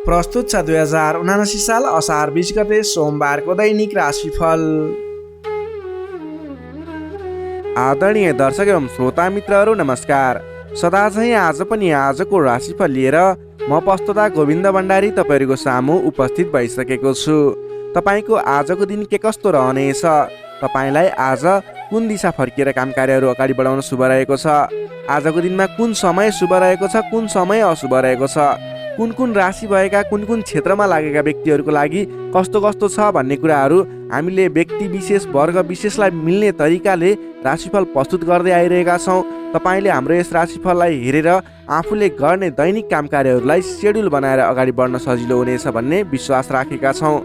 प्रस्तुत छ 2079 साल असार 20 गते सोमबारको दैनिक राशिफल। आदरणीय दर्शक एवं श्रोता मित्रहरू नमस्कार। सदा चाहिँ आज पनि आजको राशिफल लिएर म पस्तोता गोविन्द भण्डारी तपाईँहरूको सामु उपस्थित भइसकेको छु। तपाईँको आजको दिन के कस्तो रहनेछ, तपाईँलाई आज कुन दिशा फर्किएर काम कार्यहरू अगाडि बढाउन शुभ रहेको छ, आजको दिनमा कुन समय शुभ रहेको छ, कुन समय अशुभ रहेको छ, कुन कुन राशि भएका कुन कुन क्षेत्रमा लागेका व्यक्तिहरूको लागि कस्तो कस्तो छ भन्ने कुराहरू हामीले व्यक्ति विशेष वर्ग विशेषलाई मिल्ने तरिकाले राशिफल प्रस्तुत गर्दै आइरहेका छौँ। तपाईँले हाम्रो यस राशिफललाई हेरेर आफूले गर्ने दैनिक काम कार्यहरूलाई सेड्युल बनाएर अगाडि बढ्न सजिलो हुनेछ भन्ने विश्वास राखेका छौँ।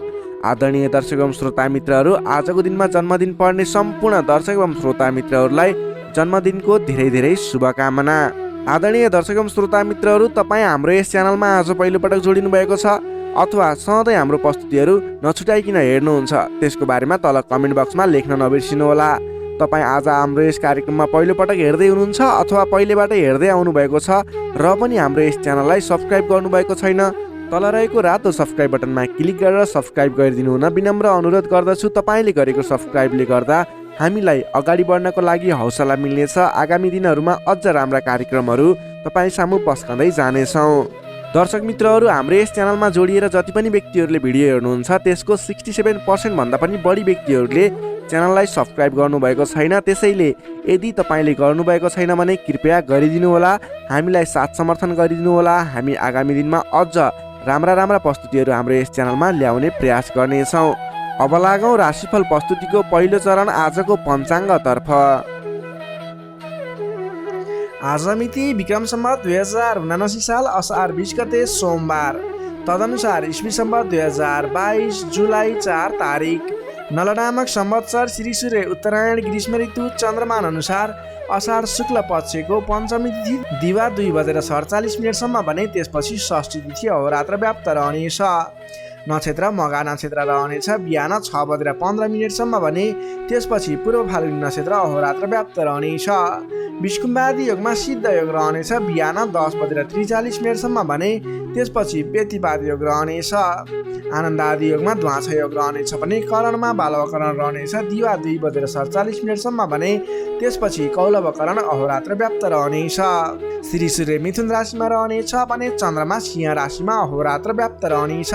आदरणीय दर्शक एवं श्रोता मित्रहरू, आजको दिनमा जन्मदिन पर्ने सम्पूर्ण दर्शक एवं श्रोता मित्रहरूलाई जन्मदिनको धेरै धेरै शुभकामना। आदरणीय दर्शक एवं श्रोता मित्रहरू, तपाईँ हाम्रो यस च्यानलमा आज पहिलोपटक जोडिनु भएको छ अथवा सधैँ हाम्रो प्रस्तुतिहरू नछुटाइकन हेर्नुहुन्छ, त्यसको बारेमा तल कमेन्ट बक्समा लेख्न नबिर्सिनुहोला। तपाईँ आज हाम्रो यस कार्यक्रममा पहिलोपटक हेर्दै हुनुहुन्छ अथवा पहिलेबाटै हेर्दै आउनुभएको छ र पनि हाम्रो यस च्यानललाई सब्सक्राइब गर्नुभएको छैन, तल रहेको रातो सब्सक्राइब बटनमा क्लिक गरेर सब्सक्राइब गरिदिनु हुन विनम्र अनुरोध गर्दछु। तपाईँले गरेको सब्सक्राइबले गर्दा हामीलाई अगाडि बढ्नको लागि हौसला मिल्नेछ। आगामी दिनहरूमा अझ राम्रा कार्यक्रमहरू तपाईँ सामु पस्कँदै जानेछौँ। दर्शक मित्रहरू, हाम्रो यस च्यानलमा जोडिएर जति पनि व्यक्तिहरूले भिडियो हेर्नुहुन्छ त्यसको 67% भन्दा पनि बढी व्यक्तिहरूले च्यानललाई सब्सक्राइब गर्नुभएको छैन। त्यसैले यदि तपाईँले गर्नुभएको छैन भने कृपया गरिदिनु होला, हामीलाई साथ समर्थन गरिदिनु होला। हामी आगामी दिनमा अझ राम्रा प्रस्तुतिहरू हाम्रो यस च्यानलमा ल्याउने प्रयास गर्नेछौँ। अब लागौँ राशिफल प्रस्तुतिको पहिलो चरण आजको पञ्चाङ्गतर्फ। आज मिति विक्रम सम्वत 2079 साल असार 20 गते सोमबार, तदनुसार इस्वी सम्वत 2022 जुलाई 4 तारिक। नल नामक संवत्सर श्री सूर्य उत्तरायण ग्रीष्म ऋतु चन्द्रमान अनुसार असार शुक्ल पक्षको पञ्चमी तिथि दिवा 2:47 भने त्यसपछि षष्ठी तिथि अहोरात्र व्याप्त रहनेछ। नक्षत्र मघा नक्षत्र रहनेछ बिहान 6:15 भने त्यसपछि पूर्व फाल्गुनी नक्षत्र अहोरात्र व्याप्त रहनेछ। विष्कुम्बादी योगमा सिद्ध योग रहनेछ बिहान 10:43 भने त्यसपछि व्यतिपात योग रहनेछ। आनन्दादि योगमा ध्वाँस योग रहनेछ भने करणमा बालवकरण रहनेछ दिवा 2:47 भने त्यसपछि कौलवकरण अहोरात्र व्याप्त रहनेछ। श्री सूर्य मिथुन राशिमा रहनेछ भने चन्द्रमा सिंह राशिमा अहोरात्र व्याप्त रहनेछ।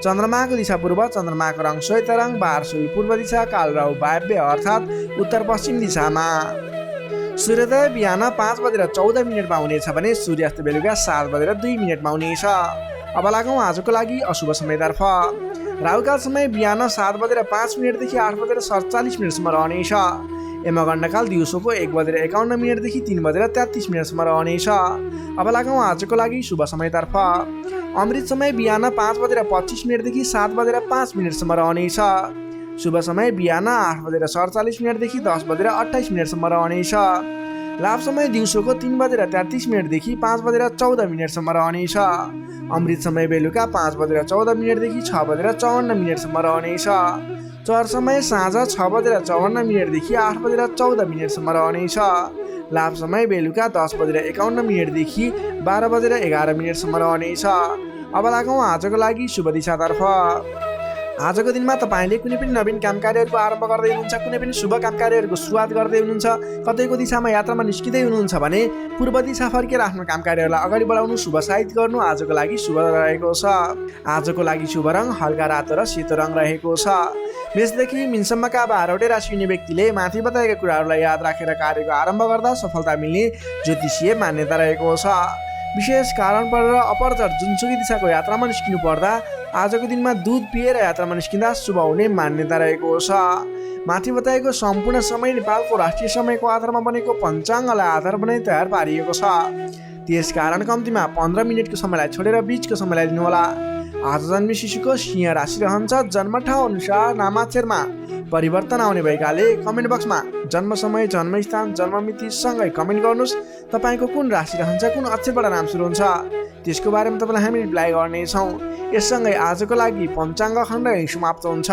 चन्द्रमाको दिशा पूर्व, चन्द्रमाको रङ श्वेत रङ, बार सुई पूर्व दिशा, काल राहु वायव्य अर्थात् उत्तर पश्चिम दिशामा। सूर्योदय बिहान 5:14 हुनेछ भने सूर्यास्त बेलुका 7:02 हुनेछ। अब लागौँ आजको लागि अशुभ समयतर्फ। राहुकाल समय बिहान 7:05 देखि 8:47 रहनेछ। यमगण्डकाल दिउँसोको 1:51 देखि 3:33 रहनेछ। अब लागौँ आजको लागि शुभ समयतर्फ। अमृत समय बिहान 5:25 देखि 7:05 रहनेछ। शुभ समय बिहान 8:47 देखि 10:28 रहनेछ। लाभ समय दिउँसोको 3:33 देखि 5:14 रहनेछ। अमृत समय बेलुका 5:14 देखि 6:54 रहनेछ। चर समय साँझ 6:54 देखि 8:14 रहनेछ। लाभ समय बेलुका 10:51 देखि 12:11 रहनेछ। अब लागौँ आजको लागि शुभ दिशातर्फ। आजको दिनमा तपाईँले कुनै पनि नवीन काम कार्यहरूको आरम्भ गर्दै हुनुहुन्छ, कुनै पनि शुभ काम कार्यहरूको सुरुवात गर्दै हुनुहुन्छ, कतैको दिशामा यात्रामा निस्किँदै हुनुहुन्छ भने पूर्व दिशा फर्केर आफ्नो काम कार्यहरूलाई अगाडि बढाउनु, शुभ साहित गर्नु आजको लागि शुभ रहेको छ। आजको लागि शुभ रङ हल्का रातो र सेतो रङ रहेको छ। मेषदेखि मीनसम्मका 12वटै राशि हुने व्यक्तिले माथि बताएका कुराहरूलाई याद राखेर कार्यको आरम्भ गर्दा सफलता मिल्ने ज्योतिषीय मान्यता रहेको छ। विशेष कारण परेर अपरचर जुनसुकै दिशाको यात्रामा निस्किनु पर्दा आजको दिनमा दुध पिएर यात्रामा निस्किँदा शुभ हुने मान्यता रहेको छ। माथि बताएको सम्पूर्ण समय नेपालको राष्ट्रिय समयको आधारमा बनेको पञ्चाङ्गलाई आधार बनाइ तयार पारिएको छ। त्यसकारण कम्तीमा 15 मिनटको समयलाई छोडेर बीचको समयलाई लिनुहोला। आज जन्मे शिशुको सिंह राशि रहन्छ। जन्म ठाउँ अनुसार नामाक्षरमा परिवर्तन आउने भएकाले कमेन्ट बक्समा जन्म समय, जन्मस्थान, जन्ममिति सँगै कमेन्ट गर्नुहोस्। तपाईँको कुन राशि रहन्छ, कुन अक्षरबाट नाम सुरु हुन्छ त्यसको बारेमा तपाईँलाई हामी रिप्लाई गर्नेछौँ। यससँगै आजको लागि पञ्चाङ्ग खण्ड समाप्त हुन्छ।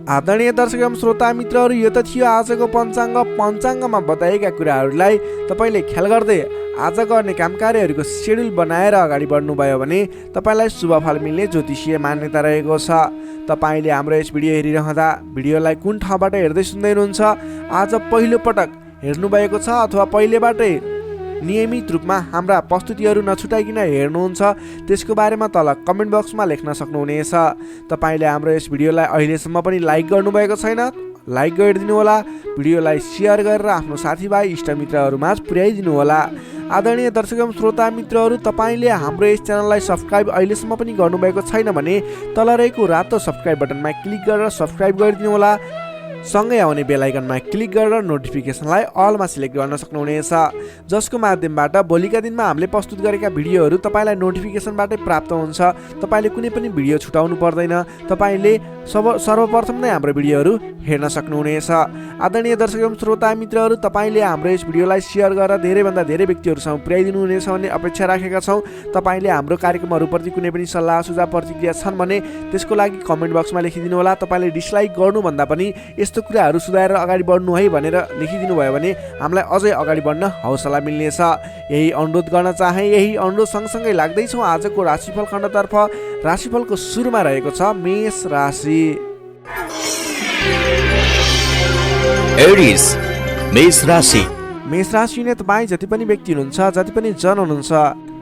आदरणीय दर्शक एवं श्रोता मित्रहरू, यो त थियो आजको पञ्चाङ्गमा बताएका कुराहरूलाई तपाईँले ख्याल गर्दै आज गर्ने काम कार्यहरूको सेड्युल बनाएर अगाडि बढ्नुभयो भने तपाईँलाई शुभफल मिल्ने ज्योतिषीय मान्यता रहेको छ। तपाईँले हाम्रो यस भिडियो हेरिरहँदा भिडियोलाई कुन ठाउँबाट हेर्दै सुन्दै हुनुहुन्छ, आज पहिलो पटक हेर्नुभएको छ अथवा पहिलेबाटै नियमित रूपमा हाम्रा प्रस्तुतिहरू नछुटाइकन हेर्नुहुन्छ, त्यसको बारेमा तल कमेन्ट बक्समा लेख्न सक्नुहुनेछ। तपाईँले हाम्रो यस भिडियोलाई अहिलेसम्म पनि लाइक गर्नुभएको छैन, लाइक गरिदिनु होला। भिडियोलाई सेयर गरेर आफ्नो साथीभाइ इष्टमित्रहरूमाझ पुर्याइदिनु होला। आदरणीय दर्शक एवं श्रोता मित्रहरू, तपाईँले हाम्रो यस च्यानललाई सब्सक्राइब अहिलेसम्म पनि गर्नुभएको छैन भने तल रहेको रातो सब्सक्राइब बटनमा क्लिक गरेर सब्सक्राइब गरिदिनु होला। सँगै आउने बेल आइकनमा क्लिक गरेर नोटिफिकेसनलाई अलमा सिलेक्ट गर्न सक्नुहुनेछ, जसको माध्यमबाट भोलिका दिनमा हामीले प्रस्तुत गरेका भिडियोहरू तपाईँलाई नोटिफिकेसनबाटै प्राप्त हुन्छ। तपाईँले कुनै पनि भिडियो छुटाउनु पर्दैन, तपाईँले सर्वप्रथम नै हाम्रो भिडियोहरू हेर्न सक्नुहुनेछ। आदरणीय दर्शक एवं श्रोता मित्रहरू, तपाईँले हाम्रो यस भिडियोलाई सेयर गरेर धेरैभन्दा धेरै व्यक्तिहरूसँग पुर्याइदिनु हुनेछ भन्ने अपेक्षा राखेका छौँ। तपाईँले हाम्रो कार्यक्रमहरूप्रति कुनै पनि सल्लाह सुझाव प्रतिक्रिया छन् भने त्यसको लागि कमेन्ट बक्समा लेखिदिनु होला। तपाईँले डिसलाइक गर्नुभन्दा पनि यस्तो कुराहरू सुधारेर अगाडि बढ्नु है भनेर लेखिदिनु भयो भने हामीलाई अझै अगाडि बढ्न हौसला मिल्नेछ। यही अनुरोध गर्न चाहे। यही अनुरोध सँगसँगै लाग्दैछौँ आजको राशिफल खण्डतर्फ। राशिफलको सुरुमा रहेको छ मेष राशि। एरिस मेष राशि। मेष राशिले तपाईँ जति पनि व्यक्ति हुनुहुन्छ, जति पनि जन हुनुहुन्छ,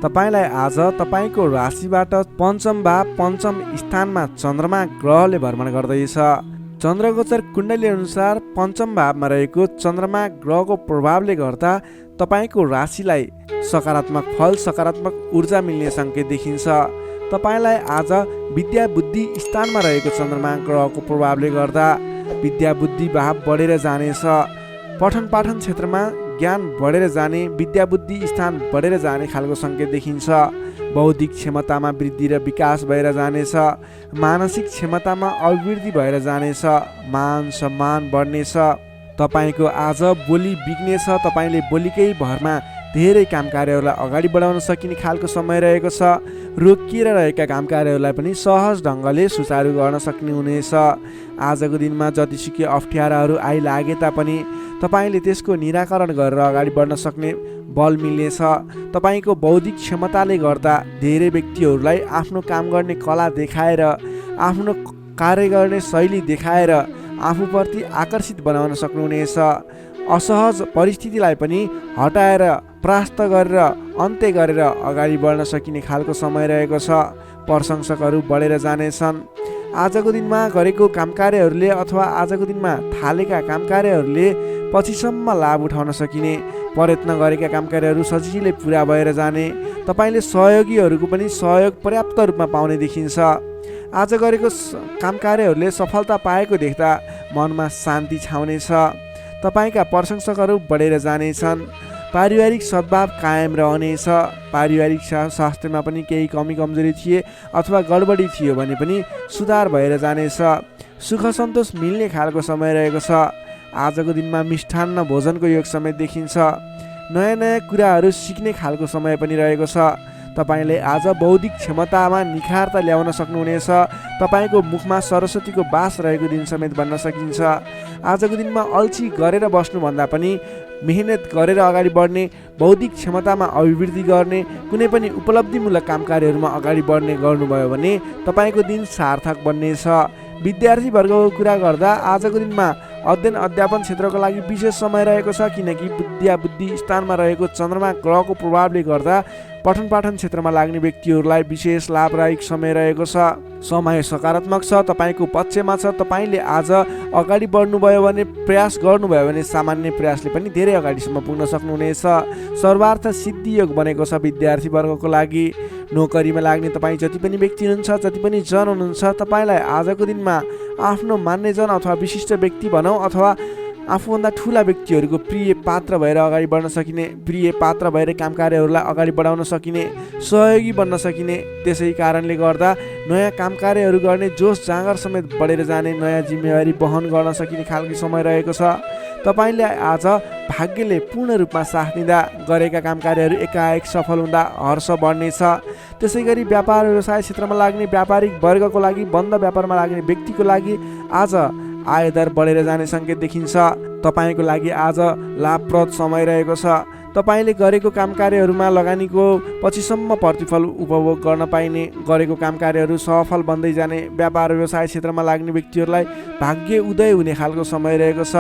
तपाईँलाई आज तपाईँको राशिबाट पञ्चम भाव पञ्चम स्थानमा चन्द्रमा ग्रहले भ्रमण गर्दैछ। चन्द्रगोचर कुण्डली अनुसार पञ्चम भावमा रहेको चन्द्रमा ग्रहको प्रभावले गर्दा तपाईँको राशिलाई सकारात्मक फल सकारात्मक ऊर्जा मिल्ने सङ्केत देखिन्छ। तपाईँलाई आज विद्या बुद्धि स्थानमा रहेको चन्द्रमा ग्रहको प्रभावले गर्दा विद्या बुद्धि भाव बढेर जानेछ। पठन पाठन क्षेत्रमा ज्ञान बढेर जाने, विद्या बुद्धि स्थान बढेर जाने खालको सङ्केत देखिन्छ। बौद्धिक क्षमतामा वृद्धि र विकास भएर जानेछ। मानसिक क्षमतामा अभिवृद्धि भएर जानेछ। मान सम्मान बढ्नेछ। तपाईँको आज बोली बिग्नेछ। तपाईँले बोलीकै भरमा धेरै काम कार्यहरूलाई अगाडि बढाउन सकिने खालको समय रहेको छ। रोकिएर रहेका काम कार्यहरूलाई पनि सहज ढङ्गले सुचारू गर्न सक्ने हुनेछ। आजको दिनमा जतिसुकै अप्ठ्याराहरू आइलागे तापनि तपाईँले त्यसको निराकरण गरेर अगाडि बढ्न सक्ने बल मिल्नेछ। तपाईँको बौद्धिक क्षमताले गर्दा धेरै व्यक्तिहरूलाई आफ्नो काम गर्ने कला देखाएर, आफ्नो कार्य गर्ने शैली देखाएर आफूप्रति आकर्षित बनाउन सक्नुहुनेछ। असहज परिस्थितिलाई पनि हटाएर परास्त गरेर अन्त्य गरेर अगाडि बढ्न सकिने खालको समय रहेको छ। प्रशंसकहरू बढेर जानेछन्। आजको दिनमा गरेको काम कार्यहरूले अथवा आजको दिनमा थालेका काम कार्यहरूले पछिसम्म लाभ उठाउन सकिने, प्रयत्न गरेका काम कार्यहरू सजिलै पुरा भएर जाने। तपाईँले सहयोगीहरूको पनि सहयोग पर्याप्त रूपमा पाउने देखिन्छ। आज गरेको काम कार्यहरूले सफलता पाएको देख्दा मनमा शान्ति छाउनेछ। तपाईँका प्रशंसकहरू बढेर जानेछन्। पारिवारिक सद्भाव कायम रहनेछ। पारिवारिक स्वास्थ्यमा पनि केही कमी कमजोरी थिए अथवा गडबडी थियो भने पनि सुधार भएर जानेछ। सुख सन्तोष मिल्ने खालको समय रहेको छ। आजको दिनमा मिष्ठान्न भोजनको योग समेत देखिन्छ। नयाँ नयाँ कुराहरू सिक्ने खालको समय पनि रहेको छ। तपाईँले आज बौद्धिक क्षमतामा निखारता ल्याउन सक्नुहुनेछ। तपाईँको मुखमा सरस्वतीको बास रहेको दिन समेत भन्न सकिन्छ। आजको दिनमा अल्छी गरेर बस्नुभन्दा पनि मेहनत गरेर अगाडि बढ्ने, बौद्धिक क्षमतामा अभिवृद्धि गर्ने, कुनै पनि उपलब्धिमूलक काम कार्यहरूमा अगाडि बढ्ने गर्नुभयो भने तपाईँको दिन सार्थक बन्नेछ। विद्यार्थी वर्गको कुरा गर्दा आजको दिनमा अध्ययन अध्यापन क्षेत्रको लागि विशेष समय रहेको छ, किनकि विद्या बुद्धि स्थानमा रहेको चन्द्रमा ग्रहको प्रभावले गर्दा पठन पाठन क्षेत्रमा लाग्ने व्यक्तिहरूलाई विशेष लाभदायक समय रहेको छ। समय सकारात्मक छ, तपाईँको पक्षमा छ। तपाईँले आज अगाडि बढ्नुभयो भने, प्रयास गर्नुभयो भने सामान्य प्रयासले पनि धेरै अगाडिसम्म पुग्न सक्नुहुनेछ। सर्वार्थ सिद्धि योग बनेको छ विद्यार्थी वर्गको लागि। नोकरीमा लाग्ने तपाईँ जति पनि व्यक्ति हुनुहुन्छ, जति पनि जन हुनुहुन्छ, तपाईँलाई आजको दिनमा आफ्नो मान्यजन अथवा विशिष्ट व्यक्ति भनौँ अथवा आफूभन्दा ठुला व्यक्तिहरूको प्रिय पात्र भएर अगाडि बढ्न सकिने, प्रिय पात्र भएर काम कार्यहरूलाई अगाडि बढाउन सकिने, सहयोगी बन्न सकिने। त्यसै कारणले गर्दा नयाँ काम कार्यहरू गर्ने जोस जाँगर समेत बढेर जाने, नयाँ जिम्मेवारी वहन गर्न सकिने खालको समय रहेको छ। तपाईँले आज भाग्यले पूर्ण रूपमा साथ दिँदा गरेका काम कार्यहरू एकाएक सफल हुँदा हर्ष बढ्नेछ। त्यसै गरी व्यापार व्यवसाय क्षेत्रमा लाग्ने व्यापारिक वर्गको लागि, बन्द व्यापारमा लाग्ने व्यक्तिको लागि आज आयदर बढेर जाने सङ्केत देखिन्छ। तपाईँको लागि आज लाभप्रद समय रहेको छ। तपाईँले गरेको काम कार्यहरूमा लगानीको पछिसम्म प्रतिफल उपभोग गर्न पाइने, गरेको काम कार्यहरू सफल बन्दै जाने, व्यापार व्यवसाय क्षेत्रमा लाग्ने व्यक्तिहरूलाई भाग्य उदय हुने खालको समय रहेको छ।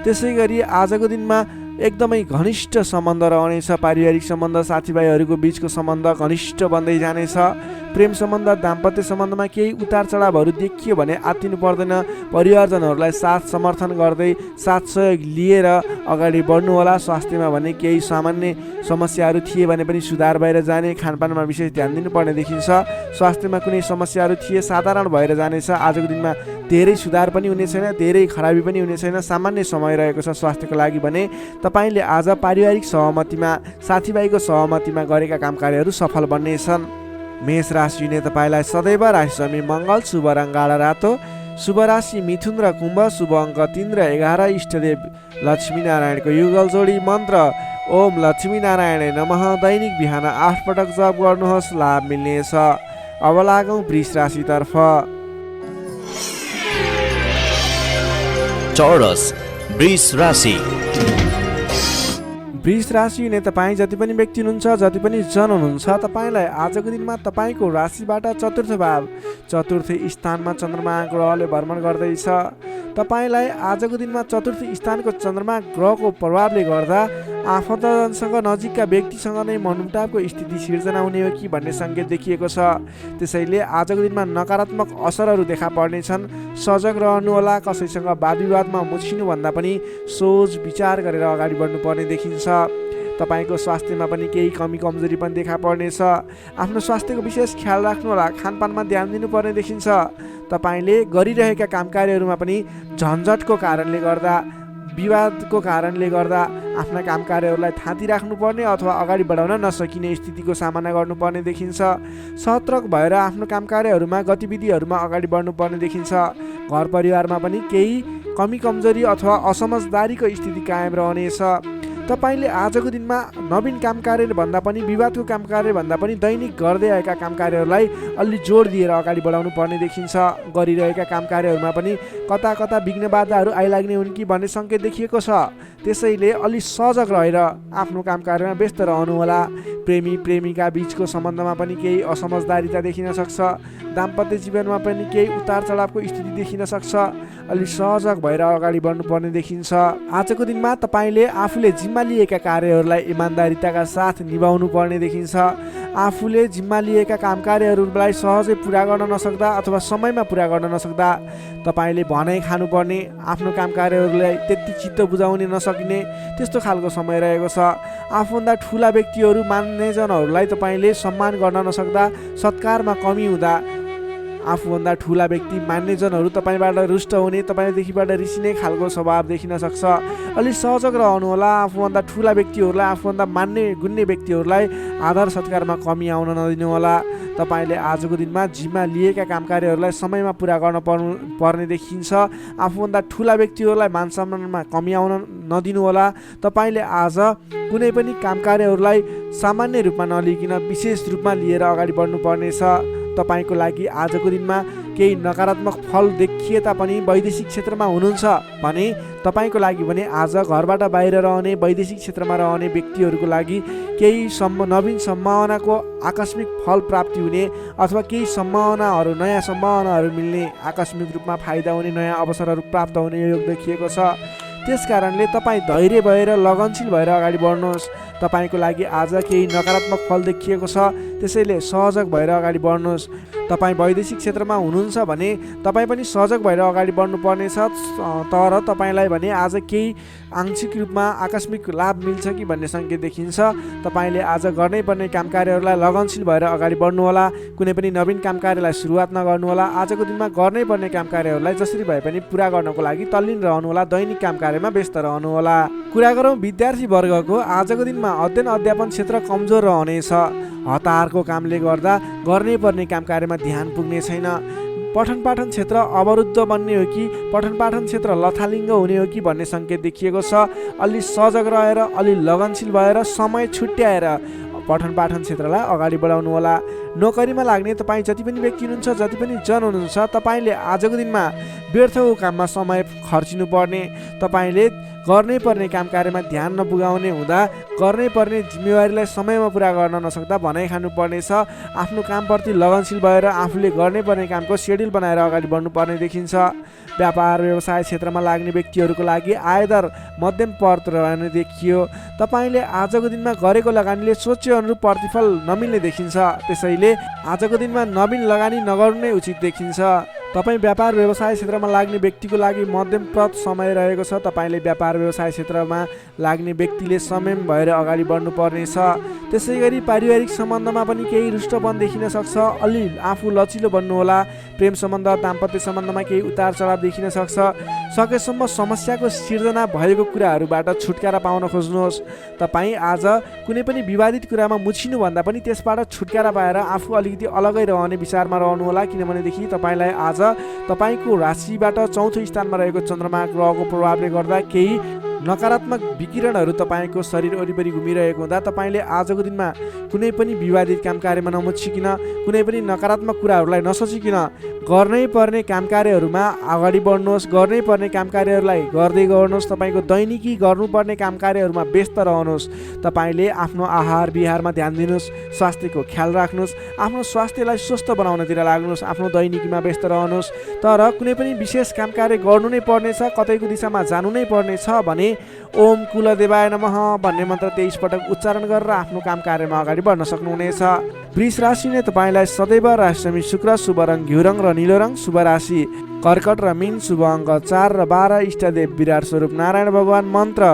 त्यसै गरी आजको दिनमा एकदमै घनिष्ठ सम्बन्ध रहनेछ। पारिवारिक सम्बन्ध, साथीभाइहरूको बिचको सम्बन्ध घनिष्ठ बन्दै जानेछ। प्रेम सम्बन्ध, दाम्पत्य सम्बन्धमा केही उतार चढावहरू देखियो भने आत्तिनु पर्दैन। परिवारजनहरूलाई साथ समर्थन गर्दै साथ सहयोग लिएर अगाडि बढ्नुहोला। स्वास्थ्यमा भने केही सामान्य समस्याहरू थिए भने पनि सुधार भएर जाने, खानपानमा विशेष ध्यान दिनुपर्ने देखिन्छ। स्वास्थ्यमा कुनै समस्याहरू थिए साधारण भएर जानेछ। आजको दिनमा धेरै सुधार पनि हुने छैन, धेरै खराबी पनि हुने छैन, सामान्य समय रहेको छ स्वास्थ्यको लागि भने। तपाईँले आज पारिवारिक सहमतिमा, साथीभाइको सहमतिमा गरेका काम कार्यहरू सफल बन्नेछन्। मेष राशि हुने तपाईँलाई सदैव राशि स्वामी मङ्गल, शुभ रङ गाढा रातो, शुभ राशि मिथुन र कुम्भ, शुभ अङ्क 3 र 11, इष्टदेव लक्ष्मीनारायणको युगल जोडी, मन्त्र ओम लक्ष्मीनारायण नमः। दैनिक बिहान 8 पटक जप गर्नुहोस्, लाभ मिल्नेछ। अब लागौँ वृष राशितर्फ। चौरस वृष राशि। वृष राशि हुने तपाईँ जति पनि व्यक्ति हुनुहुन्छ, जति पनि जन हुनुहुन्छ, तपाईँलाई आजको दिनमा तपाईँको राशिबाट चतुर्थ भाव, चतुर्थ स्थानमा चन्द्रमा ग्रहले भ्रमण गर्दैछ। तपाईँलाई आजको दिनमा चतुर्थ स्थानको चन्द्रमा ग्रहको प्रभावले गर्दा आफन्तजनसँग, नजिकका व्यक्तिसँग नै मनमुटावको स्थिति सिर्जना हुने हो कि भन्ने सङ्केत देखिएको छ। त्यसैले आजको दिनमा नकारात्मक असरहरू देखा पर्नेछन्। सजग रहनुहोला। कसैसँग वाद विवादमा मुछिनुभन्दा पनि सोच विचार गरेर अगाडि बढ्नुपर्ने देखिन्छ। तपाईँको स्वास्थ्यमा पनि केही कमी कमजोरी पनि देखा पर्नेछ। आफ्नो स्वास्थ्यको विशेष ख्याल राख्नुहोला। खानपानमा ध्यान दिनुपर्ने देखिन्छ। तपाईँले गरिरहेका काम कार्यहरूमा पनि झन्झटको कारणले गर्दा, विवादको कारणले गर्दा आफ्ना काम कार्यहरूलाई थाती राख्नुपर्ने अथवा अगाडि बढाउन नसकिने स्थितिको सामना गर्नुपर्ने देखिन्छ। सतर्क भएर आफ्नो काम कार्यहरूमा, गतिविधिहरूमा अगाडि बढ्नुपर्ने देखिन्छ। घर परिवारमा पनि केही कमी कमजोरी अथवा असमझदारीको स्थिति कायम रहनेछ। तपाईँले आजको दिनमा नवीन काम कार्य भन्दा पनि, विवादको काम कार्य भन्दा पनि दैनिक गर्दै आएका काम कार्यहरूलाई अलि जोड दिएर अगाडि बढाउनु पर्ने देखिन्छ। गरिरहेका काम कार्यहरूमा पनि कता कता विघ्न बाधाहरू आइलाग्ने हुन् कि भन्ने सङ्केत देखिएको छ। त्यसैले अलि सजग रहेर आफ्नो काम कार्यमा व्यस्त रहनुहोला। प्रेमी प्रेमिका बिचको सम्बन्धमा पनि केही असमझदारीता देखिन सक्छ। दाम्पत्य जीवनमा पनि केही उतार चढावको स्थिति देखिन सक्छ। अलि सहजग भएर अगाडि बढ्नुपर्ने देखिन्छ। आजको दिनमा तपाईँले आफूले जिम्मा लिएका कार्यहरूलाई इमान्दारिताका साथ निभाउनु पर्ने देखिन्छ। आफूले जिम्मा लिएका काम कार्यहरूलाई सहजै पुरा गर्न नसक्दा अथवा समयमा पुरा गर्न नसक्दा तपाईँले भनाइ खानुपर्ने, आफ्नो काम कार्यहरूलाई त्यति चित्त बुझाउन नसकिने त्यस्तो खालको समय रहेको छ। आफूभन्दा ठुला व्यक्तिहरू, मान्यजनहरूलाई तपाईँले सम्मान गर्न नसक्दा, सत्कारमा कमी हुँदा आफूभन्दा ठुला व्यक्ति, मान्यजनहरू तपाईँबाट रुष्ट हुने, तपाईँदेखिबाट रिसिने खालको स्वभाव देखिन सक्छ। अलि सजग रहनुहोला। आफूभन्दा ठुला व्यक्तिहरूलाई, आफूभन्दा मान्ने गुन्ने व्यक्तिहरूलाई आदर सत्कारमा कमी आउन नदिनुहोला। तपाईँले आजको दिनमा जिम्मा लिएका काम कार्यहरूलाई समयमा पुरा गर्न पर्ने देखिन्छ। आफूभन्दा ठुला व्यक्तिहरूलाई मान सम्मानमा कमी आउन नदिनुहोला। तपाईँले आज कुनै पनि काम कार्यहरूलाई सामान्य रूपमा नलिकन विशेष रूपमा लिएर अगाडि बढ्नुपर्नेछ। तपाईँको लागि आजको दिनमा केही नकारात्मक फल देखिए तापनि वैदेशिक क्षेत्रमा हुनुहुन्छ भने तपाईँको लागि भने आज घरबाट बाहिर रहने, वैदेशिक क्षेत्रमा रहने व्यक्तिहरूको लागि केही नवीन सम्भावनाको आकस्मिक फल प्राप्ति हुने अथवा केही सम्भावनाहरू, नयाँ सम्भावनाहरू मिल्ने, आकस्मिक रूपमा फाइदा हुने, नयाँ अवसरहरू प्राप्त हुने योग देखिएको छ। त्यस कारणले तपाईँ धैर्य भएर, लगनशील भएर अगाडि बढ्नुहोस्। तपाईँको लागि आज केही नकारात्मक फल देखिएको छ, त्यसैले सहजग भएर अगाडि बढ्नुहोस्। तपाईँ वैदेशिक क्षेत्रमा हुनुहुन्छ भने तपाईँ पनि सजग भएर अगाडि बढ्नुपर्नेछ। तर तपाईँलाई भने आज केही आंशिक रूपमा आकस्मिक लाभ मिल्छ कि भन्ने सङ्केत देखिन्छ। तपाईँले आज गर्नै पर्ने काम कार्यहरूलाई लगनशील भएर अगाडि बढ्नुहोला। कुनै पनि नवीन काम कार्यलाई सुरुवात नगर्नुहोला। आजको दिनमा गर्नै पर्ने काम कार्यहरूलाई जसरी भए पनि पुरा गर्नको लागि तल्लीन रहनुहोला। दैनिक काम कार्यमा व्यस्त रहनुहोला। कुरा गरौँ विद्यार्थी वर्गको, आजको दिनमा अध्ययन अध्यापन क्षेत्र कमजोर रहनेछ। हतारको कामले गर्दा गर्नै पर्ने काम कार्यमा ध्यान पुग्ने छैन। पठन पाठन क्षेत्र अवरुद्ध बन्ने हो कि पठन पाठन क्षेत्र लथालिङ्ग हुने हो कि भन्ने सङ्केत देखिएको छ। अलि सजग रहेर, अलि लगनशील भएर, समय छुट्याएर पठन पाठन क्षेत्रलाई अगाडि बढाउनु होला। नोकरीमा लाग्ने तपाईँ जति पनि व्यक्ति हुनुहुन्छ, जति पनि जन हुनुहुन्छ, तपाईँले आजको दिनमा व्यर्थको काममा समय खर्चिनु पर्ने, तपाईँले गर्नै पर्ने काम कार्यमा ध्यान नपुगाउने हुँदा गर्नै पर्ने जिम्मेवारीलाई समयमा पुरा गर्न नसक्दा भनाइ खानुपर्नेछ। आफ्नो कामप्रति लगनशील भएर आफूले गर्नै पर्ने कामको सेड्युल बनाएर अगाडि बढ्नुपर्ने देखिन्छ। व्यापार व्यवसाय क्षेत्रमा लाग्ने व्यक्तिहरूको लागि आयदर मध्यम पर्त रहने देखियो। तपाईँले आजको दिनमा गरेको लगानीले सोचे अनुरूप प्रतिफल नमिल्ने देखिन्छ, त्यसैले आजको दिनमा नवीन लगानी नगर्नु नै उचित देखिन्छ। तपाईँ व्यापार व्यवसाय क्षेत्रमा लाग्ने व्यक्तिको लागि मध्यमप्रत समय रहेको छ। तपाईँले व्यापार व्यवसाय क्षेत्रमा लाग्ने व्यक्तिले संयम भएर अगाडि बढ्नुपर्नेछ। त्यसै गरी पारिवारिक सम्बन्धमा पनि केही रुष्टपन देखिन सक्छ, अलि आफू लचिलो बन्नुहोला। प्रेम सम्बन्ध दाम्पत्य सम्बन्धमा केही उतार चढाव देखिन सक्छ। सकेसम्म समस्याको सिर्जना भएको कुराहरूबाट छुटकारा पाउन खोज्नुहोस्। तपाईँ आज कुनै पनि विवादित कुरामा मुछिनुभन्दा पनि त्यसबाट छुटकारा पाएर आफू अलिकति अलगै रहने विचारमा रहनुहोला, किनभनेदेखि तपाईँलाई आज तपाईँको राशिबाट चौथो स्थानमा रहेको चन्द्रमा ग्रहको प्रभावले गर्दा केही नकारात्मक विकिरणहरू तपाईँको शरीर वरिपरि घुमिरहेको हुँदा तपाईँले आजको दिनमा कुनै पनि विवादित काम कार्यमा नमुछिकन, कुनै पनि नकारात्मक कुराहरूलाई नसोचिकन गर्नै पर्ने काम कार्यहरूमा अगाडि बढ्नुहोस्। गर्नै पर्ने काम कार्यहरूलाई गर्दै गर्नुहोस्। तपाईँको दैनिकी गर्नुपर्ने काम कार्यहरूमा व्यस्त रहनुहोस्। तपाईँले आफ्नो आहार विहारमा ध्यान दिनुहोस्, स्वास्थ्यको ख्याल राख्नुहोस्, आफ्नो स्वास्थ्यलाई स्वस्थ बनाउनतिर लाग्नुहोस्, आफ्नो दैनिकीमा व्यस्त रहनुहोस्। तर कुनै पनि विशेष काम कार्य गर्नु नै पर्नेछ, कतैको दिशामा जानु नै पर्नेछ भने ओम कुलदेवाय नमः भन्ने मन्त्र 23 पटक उच्चारण गरेर आफ्नो काम कार्यमा अगाडि बढ्न सक्नुहुनेछ। वृष राशिले तपाईँलाई सदैव राशिसमी शुक्र, शुभ रङ घिउ रङ र नीलो रङ, शुभ राशि कर्कट र मीन, शुभ अङ्क 4 र 12, इष्टदेव विराट स्वरूप नारायण भगवान, मन्त्र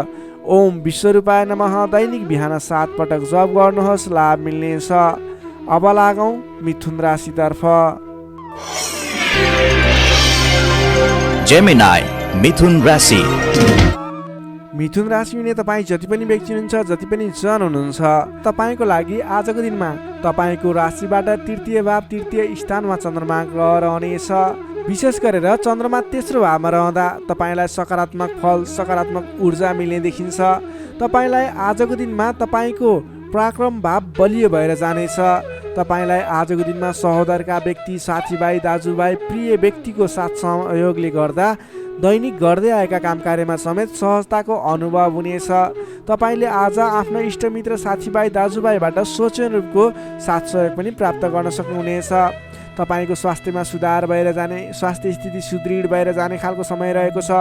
ओम विश्वरूपाय नमः। दैनिक बिहान 7 पटक जप गर्नुहोस्, लाभ मिल्नेछ। अब लागौँ मिथुन राशितर्फ। जेमिनाई मिथुन राशि। मिथुन राशि हुने तपाईँ जति पनि व्यक्ति हुनुहुन्छ, जति पनि जन हुनुहुन्छ, तपाईँको लागि आजको दिनमा तपाईँको राशिबाट तृतीय भाव तृतीय स्थानमा चन्द्रमा ग्रह रहनेछ। विशेष गरेर चन्द्रमा तेस्रो भावमा रहँदा तपाईँलाई सकारात्मक फल, सकारात्मक ऊर्जा मिल्ने देखिन्छ। तपाईँलाई आजको दिनमा तपाईँको पराक्रम भाव बलियो भएर जानेछ। तपाईँलाई आजको दिनमा सहोदरका व्यक्ति, साथीभाइ, दाजुभाइ, प्रिय व्यक्तिको साथ सहयोगले गर्दा दैनिक गर्दै आएका काम कार्यमा समेत सहजताको अनुभव हुनेछ। तपाईँले आज आफ्नो इष्टमित्र, साथीभाइ, दाजुभाइबाट सोचे अनुरूपको साथ सहयोग पनि प्राप्त गर्न सक्नुहुनेछ। तपाईँको स्वास्थ्यमा सुधार भएर जाने, स्वास्थ्य स्थिति सुदृढ भएर जाने खालको समय रहेको छ।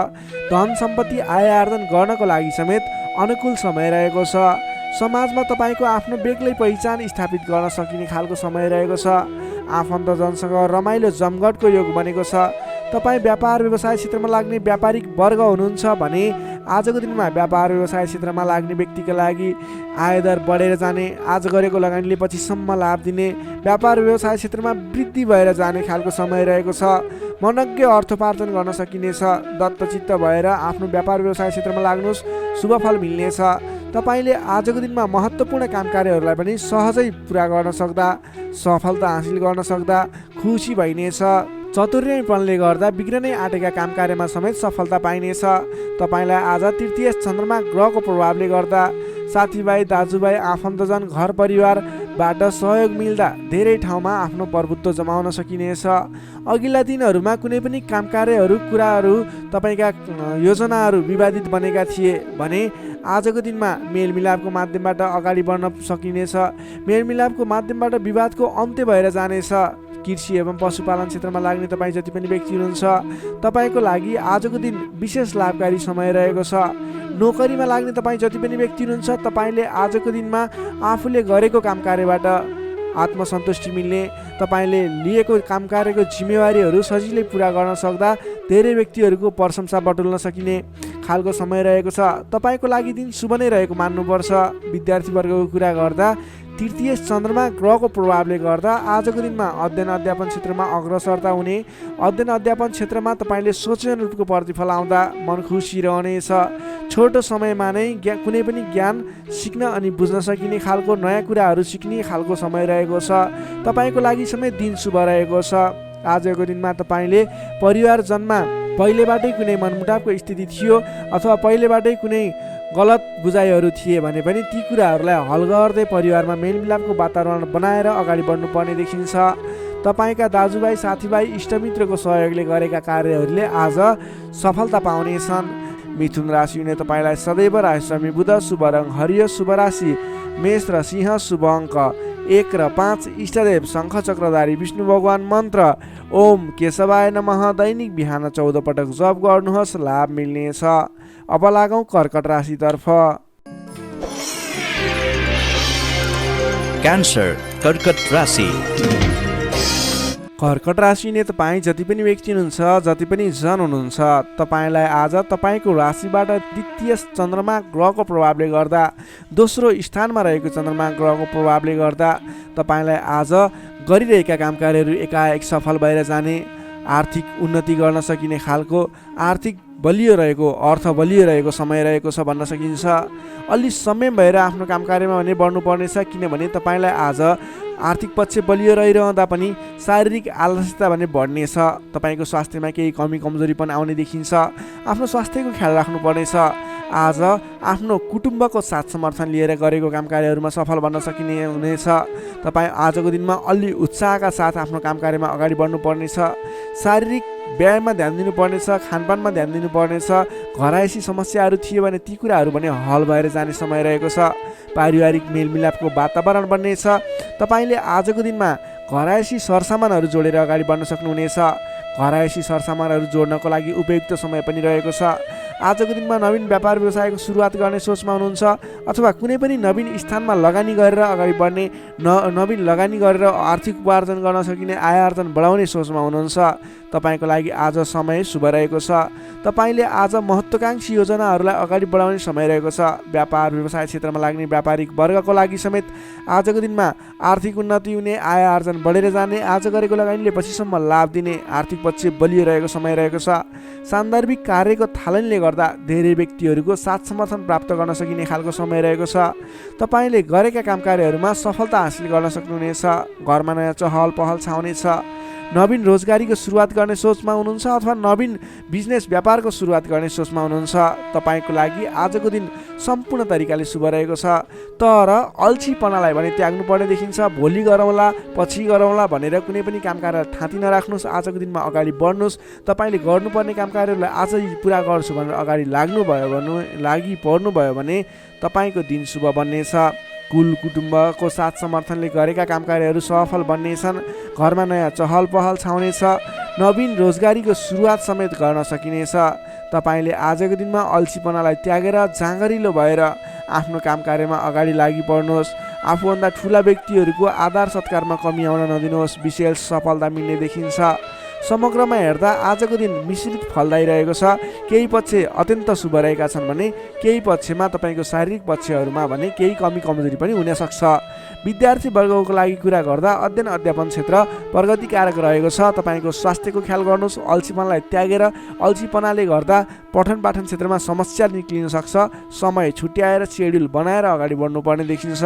धन सम्पत्ति आय आर्जन गर्नको लागि समेत अनुकूल समय रहेको छ। समाजमा तपाईँको आफ्नो बेग्लै पहिचान स्थापित गर्न सकिने खालको समय रहेको छ। आफन्तजनसँग रमाइलो जमघटको योग बनेको छ। तपाईँ व्यापार व्यवसाय क्षेत्रमा लाग्ने व्यापारिक वर्ग हुनुहुन्छ भने आजको दिनमा व्यापार व्यवसाय क्षेत्रमा लाग्ने व्यक्तिका लागि आयदर बढेर जाने, आज गरेको लगानीले पछिसम्म लाभ दिने, व्यापार व्यवसाय क्षेत्रमा वृद्धि भएर जाने खालको समय रहेको छ। मनज्ञ अर्थोपार्जन गर्न सकिनेछ। दत्तचित्त भएर आफ्नो व्यापार व्यवसाय क्षेत्रमा लाग्नुहोस्, शुभ फल मिल्नेछ। तपाईँले आजको दिनमा महत्त्वपूर्ण काम कार्यहरूलाई पनि सहजै पुरा गर्न सक्दा, सफलता हासिल गर्न सक्दा खुसी भइनेछ। चतुर्यपनले गर्दा बिग्रनै आँटेका काम कार्यमा समेत सफलता पाइनेछ। तपाईँलाई आज तृतीय चन्द्रमा ग्रहको प्रभावले गर्दा साथीभाइ, दाजुभाइ, आफन्तजन, घर परिवारबाट सहयोग मिल्दा धेरै ठाउँमा आफ्नो प्रभुत्व जमाउन सकिनेछ। अघिल्ला दिनहरूमा कुनै पनि काम कार्यहरू, कुराहरू, तपाईँका योजनाहरू विवादित बनेका थिए भने आजको दिनमा मेलमिलापको माध्यमबाट अगाडि बढ्न सकिनेछ। मेलमिलापको माध्यमबाट विवादको अन्त्य भएर जानेछ। कृषि एवं पशुपालन क्षेत्रमा लाग्ने तपाईँ जति पनि व्यक्ति हुनुहुन्छ, तपाईँको लागि आजको दिन विशेष लाभकारी समय रहेको छ। नोकरीमा लाग्ने तपाईँ जति पनि व्यक्ति हुनुहुन्छ, तपाईँले आजको दिनमा आफूले गरेको काम कार्यबाट आत्मसन्तुष्टि मिल्ने, तपाईँले लिएको काम कार्यको जिम्मेवारीहरू सजिलै पुरा गर्न सक्दा धेरै व्यक्तिहरूको प्रशंसा बटुल्न सकिने खालको समय रहेको छ। तपाईँको लागि दिन शुभ नै रहेको मान्नुपर्छ। विद्यार्थी वर्गको कुरा गर्दा तृतीय चन्द्रमा ग्रहको प्रभावले गर्दा आजको दिनमा अध्ययन अध्यापन क्षेत्रमा अग्रसरता हुने, अध्ययन अध्यापन क्षेत्रमा तपाईँले सोचे अनुरूपको प्रतिफल आउँदा मन खुसी रहनेछ। छोटो समयमा नै कुनै पनि ज्ञान सिक्न अनि बुझ्न सकिने खालको नयाँ कुराहरू सिक्ने खालको समय रहेको छ। तपाईँको लागि समेत दिन शुभ रहेको छ। आजको दिनमा तपाईँले परिवारजनमा पहिलेबाटै कुनै मनमुटावको स्थिति थियो अथवा पहिलेबाटै कुनै गलत बुझाइहरू थिए भने पनि ती कुराहरूलाई हल गर्दै परिवारमा मेलमिलापको वातावरण बनाएर अगाडि बढ्नुपर्ने देखिन्छ। तपाईँका दाजुभाइ साथीभाइ इष्टमित्रको सहयोगले गरेका कार्यहरूले आज सफलता पाउनेछन्। मिथुन राशिले तपाईँलाई सदैव राशिस्वामी बुध, शुभ रङ हरियो, शुभ राशि मेष र सिंह, शुभ अङ्क 1 र 5, इष्टदेव शङ्ख चक्रधारी विष्णु भगवान, मन्त्र ओम केशवाय नमः। दैनिक बिहान 14 पटक जप गर्नुहोस्, लाभ मिल्नेछ। अब लागौँ कर्कट राशितर्फ। क्यान्सर कर्कट राशि। कर्कट राशिले तपाईँ जति पनि व्यक्ति हुनुहुन्छ, जति पनि जन हुनुहुन्छ, तपाईँलाई आज तपाईँको राशिबाट द्वितीय चन्द्रमा ग्रहको प्रभावले गर्दा, दोस्रो स्थानमा रहेको चन्द्रमा ग्रहको प्रभावले गर्दा तपाईँलाई आज गरिरहेका काम कार्यहरू एकाएक सफल भएर जाने, आर्थिक उन्नति गर्न सकिने खालको आर्थिक बलियो रहेको, अर्थ बलियो रहेको समय रहेको छ भन्न सकिन्छ। अलि संयम भएर आफ्नो काम कार्यमा भने बढ्नुपर्नेछ, किनभने तपाईँलाई आज आर्थिक पक्ष बलियो रहिरहँदा पनि शारीरिक आलस्यता भने बढ्नेछ। तपाईँको स्वास्थ्यमा केही कमी कमजोरी पनि आउने देखिन्छ। आफ्नो स्वास्थ्यको ख्याल राख्नुपर्नेछ। आज आफ्नो कुटुम्बको साथ समर्थन लिएर गरेको काम कार्यहरूमा सफल बन्न सकिने हुनेछ। तपाईँ आजको दिनमा अलि उत्साहका साथ आफ्नो काम कार्यमा अगाडि बढ्नुपर्नेछ। शारीरिक व्यायाममा ध्यान दिनुपर्नेछ, खानपानमा ध्यान दिनुपर्नेछ। घरायसी समस्याहरू थिए भने ती कुराहरू पनि हल भएर जाने समय रहेको छ। पारिवारिक मेलमिलापको वातावरण बन्नेछ। तपाईँले आजको दिनमा घरायसी सरसामानहरू जोडेर अगाडि बढ्न सक्नुहुनेछ। घरायसी सरसामानहरू जोड्नको लागि उपयुक्त समय पनि रहेको छ। आजको दिनमा नवीन व्यापार व्यवसायको सुरुवात गर्ने सोचमा हुनुहुन्छ, अथवा कुनै पनि नवीन स्थानमा लगानी गरेर अगाडि बढ्ने, नवीन लगानी गरेर आर्थिक उपार्जन गर्न सकिने, आय आर्जन बढाउने सोचमा हुनुहुन्छ। तपाईँको लागि आज समय शुभ रहेको छ। तपाईँले आज महत्त्वाकांक्षी योजनाहरूलाई अगाडि बढाउने समय रहेको छ। व्यापार व्यवसाय क्षेत्रमा लाग्ने व्यापारिक वर्गको लागि समेत आजको दिनमा आर्थिक उन्नति हुने, आय आर्जन बढेर जाने, आज गरेको लगानीले पछिसम्म लाभ दिने, आर्थिक पक्ष बलियो रहेको समय रहेको छ। सान्दर्भिक कार्यको थालनीले गर्दा धेरै व्यक्तिहरूको साथ समर्थन प्राप्त गर्न सकिने खालको समय रहेको छ। तपाईँले गरेका काम कार्यहरूमा सफलता हासिल गर्न सक्नुहुनेछ। घरमा नयाँ चहल पहल छाउनेछ। नवीन रोजगारीको सुरुवात गर्ने सोचमा हुनुहुन्छ, अथवा नवीन बिजनेस व्यापारको सुरुवात गर्ने सोचमा हुनुहुन्छ। तपाईँको लागि आजको दिन सम्पूर्ण तरिकाले शुभ रहेको छ। तर अल्छीपनालाई भने त्याग्नुपर्ने देखिन्छ। भोलि गरौँला, पछि गरौँला भनेर कुनै पनि काम कार्य थाँती नराख्नुहोस्। आजको दिनमा अगाडि बढ्नुहोस्। तपाईँले गर्नुपर्ने काम कार्यहरूलाई आजै पुरा गर्छु भनेर अगाडि लागि पर्नुभयो भने तपाईँको दिन शुभ बन्नेछ। कुल कुटुम्बको साथ समर्थनले गरेका काम कार्यहरू सफल बन्नेछन्। घरमा नयाँ चहल पहल छाउनेछ। नवीन रोजगारीको सुरुवात समेत गर्न सकिनेछ। तपाईँले आजको दिनमा अल्छीपनालाई त्यागेर जाँगरिलो भएर आफ्नो काम कार्यमा अगाडि लागि पर्नुहोस्। आफूभन्दा ठुला व्यक्तिहरूको आदर सत्कारमा कमी आउन नदिनुहोस्। विशेष सफलता मिल्ने देखिन्छ। समग्रमा हेर्दा आजको दिन मिश्रित फलदायी रहेको छ। केही पक्ष अत्यन्त शुभ रहेका छन् भने केही पक्षमा तपाईँको शारीरिक पक्षहरूमा भने केही कमी कमजोरी पनि हुन सक्छ। विद्यार्थी वर्गको लागि कुरा गर्दा अध्ययन अध्यापन क्षेत्र प्रगतिकारक रहेको छ। तपाईँको स्वास्थ्यको ख्याल गर्नुहोस्। अल्छीपनालाई त्यागेर, अल्छीपनाले गर्दा पठन पाठन क्षेत्रमा समस्या निक्लिन सक्छ। समय छुट्याएर सेड्युल बनाएर अगाडि बढ्नुपर्ने देखिन्छ।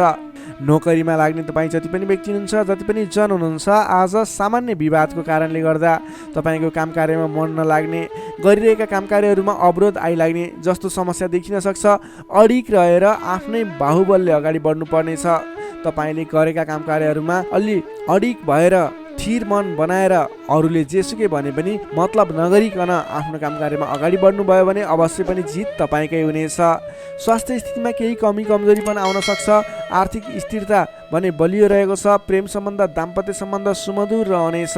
नोकरीमा लाग्ने तपाईँ जति पनि व्यक्ति हुनुहुन्छ, जति पनि जन हुनुहुन्छ, आज सामान्य विवादको कारणले गर्दा तपाईँको काम कार्यमा मन नलाग्ने, गरिरहेका काम कार्यहरूमा अवरोध आइलाग्ने जस्तो समस्या देखिन सक्छ। अडिक रहेर आफ्नै बाहुबलले अगाडि बढ्नुपर्नेछ। तपाईँले गरेका काम कार्यहरूमा अलि अडिक भएर स्थिर मन बनाएर अरूले जेसुकै भने पनि मतलब नगरिकन आफ्नो काम कार्यमा अगाडि बढ्नुभयो भने अवश्य पनि जित तपाईँकै हुनेछ। स्वास्थ्य स्थितिमा केही कमी कमजोरी पनि आउन सक्छ। आर्थिक स्थिरता भने बलियो रहेको छ। प्रेम सम्बन्ध, दाम्पत्य सम्बन्ध सुमधुर रहनेछ।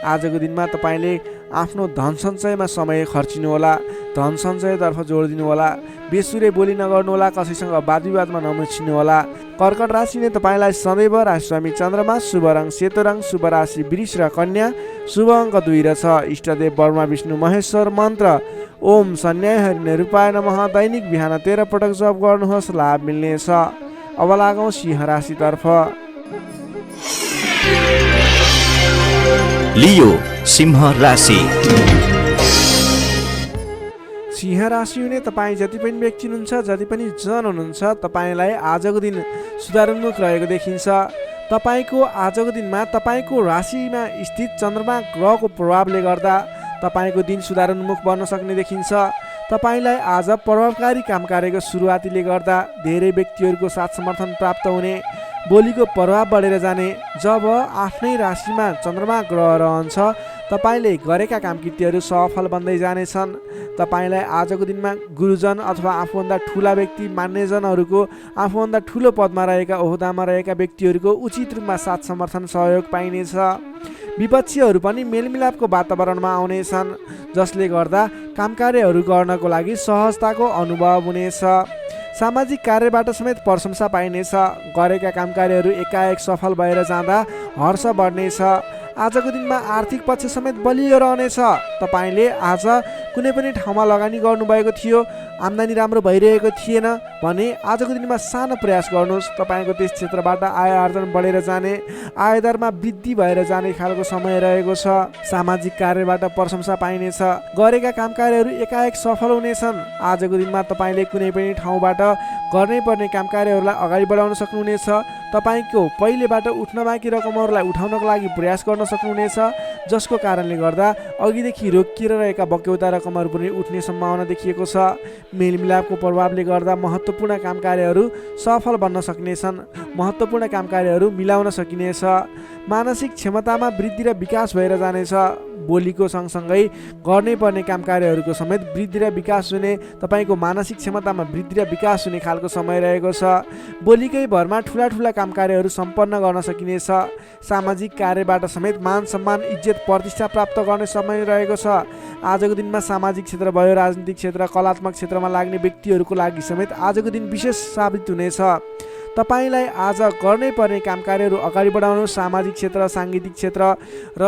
आजको दिनमा तपाईँले आफ्नो धन सञ्चयमा समय खर्चिनुहोला। धन सञ्चयतर्फ जोड दिनुहोला। बेसुरे बोली नगर्नुहोला। कसैसँग वाद विवादमा नमुछिनुहोला। कर्कट राशिले तपाईँलाई सदैव राशिस्वामी चन्द्रमा, शुभ रङ सेतो रङ, शुभ राशि वृष र कन्या, शुभ अङ्क 2 र 6, इष्टदेव ब्रह्मा विष्णु महेश्वर, मन्त्र ओम सन्याय हरिणे रूपाय नमः। दैनिक बिहान 13 पटक जप गर्नुहोस्, लाभ मिल्नेछ। अब लागौँ सिंह राशितर्फ। लियो सिंह राशि। सिंह राशि हुने तपाईँ जति पनि व्यक्ति हुनुहुन्छ, जति पनि जन हुनुहुन्छ, तपाईँलाई आजको दिन सुधारोन्मुख रहेको देखिन्छ। तपाईँको आजको दिनमा तपाईँको राशिमा स्थित चन्द्रमा ग्रहको प्रभावले गर्दा तपाईँको दिन सुधारोन्मुख बन्न सक्ने देखिन्छ। तपाईँलाई आज प्रभावकारी काम कार्यको सुरुवातीले गर्दा धेरै व्यक्तिहरूको साथ समर्थन प्राप्त हुने, बोलीको प्रभाव बढेर जाने। जब आफ्नै राशिमा चन्द्रमा ग्रह रहन्छ तपाईँले गरेका कामकृत्यहरू सफल बन्दै जानेछन्। तपाईँलाई आजको दिनमा गुरुजन अथवा आफूभन्दा ठुला व्यक्ति, मान्यजनहरूको, आफूभन्दा ठुलो पदमा रहेका, ओहदामा रहेका व्यक्तिहरूको उचित रूपमा साथ समर्थन सहयोग पाइनेछ। विपक्षीहरू पनि मेलमिलापको वातावरणमा आउनेछन्, जसले गर्दा कामकार्यहरू गर्नको लागि सहजताको अनुभव हुनेछ। सामाजिक कार्यबाट समेत प्रशंसा पाइनेछ। गरेका कामकार्यहरू एकाएक सफल भएर जाँदा हर्ष बढ्नेछ। आजको दिनमा आर्थिक पक्ष समेत बलियो रहनेछ। तपाईँले आज कुनै पनि ठाउँमा लगानी गर्नुभएको थियो, आम्दानी राम्रो भइरहेको थिएन भने आजको दिनमा सानो प्रयास गर्नुहोस्। तपाईँको त्यस क्षेत्रबाट आय आर्जन बढेर जाने, आयदरमा वृद्धि भएर जाने खालको समय रहेको छ। सामाजिक कार्यबाट प्रशंसा पाइनेछ। गरेका कामकार्यहरू एकाएक सफल हुनेछन्। आजको दिनमा तपाईँले कुनै पनि ठाउँबाट गर्नै पर्ने कामकार्यहरूलाई अगाडि बढाउन सक्नुहुनेछ। तपाईँको पहिलेबाट उठ्न बाँकी रकमहरूलाई उठाउनको लागि प्रयास गर्न सक्नुहुनेछ, जसको कारणले गर्दा अघिदेखि रोकिएर रहेका बक्यौता रकमहरू पनि उठ्ने सम्भावना देखिएको छ। मेलमिलापको प्रभावले गर्दा महत्त्वपूर्ण कामकार्यहरू सफल बन्न सक्नेछन्। महत्त्वपूर्ण कामकार्यहरू मिलाउन सकिनेछ। मानसिक क्षमतामा वृद्धि र विकास भएर जानेछ। बोलीको सँगसँगै गर्नै पर्ने कामकार्यहरूको समेत वृद्धि र विकास हुने, तपाईँको मानसिक क्षमतामा वृद्धि र विकास हुने खालको समय रहेको छ। बोलीकै भरमा ठुला ठुला कामकार्यहरू सम्पन्न गर्न सकिनेछ। सामाजिक कार्यबाट समेत मान सम्मान, इज्जत, प्रतिष्ठा प्राप्त गर्ने समय रहेको छ। आजको दिनमा सामाजिक क्षेत्र भयो, राजनीतिक क्षेत्र, कलात्मक क्षेत्रमा लाग्ने व्यक्तिहरूको लागि समेत आजको दिन विशेष साबित हुनेछ। तपाईँलाई आज गर्नै पर्ने कामकार्यहरू अगाडि बढाउनु। सामाजिक क्षेत्र, साङ्गीतिक क्षेत्र र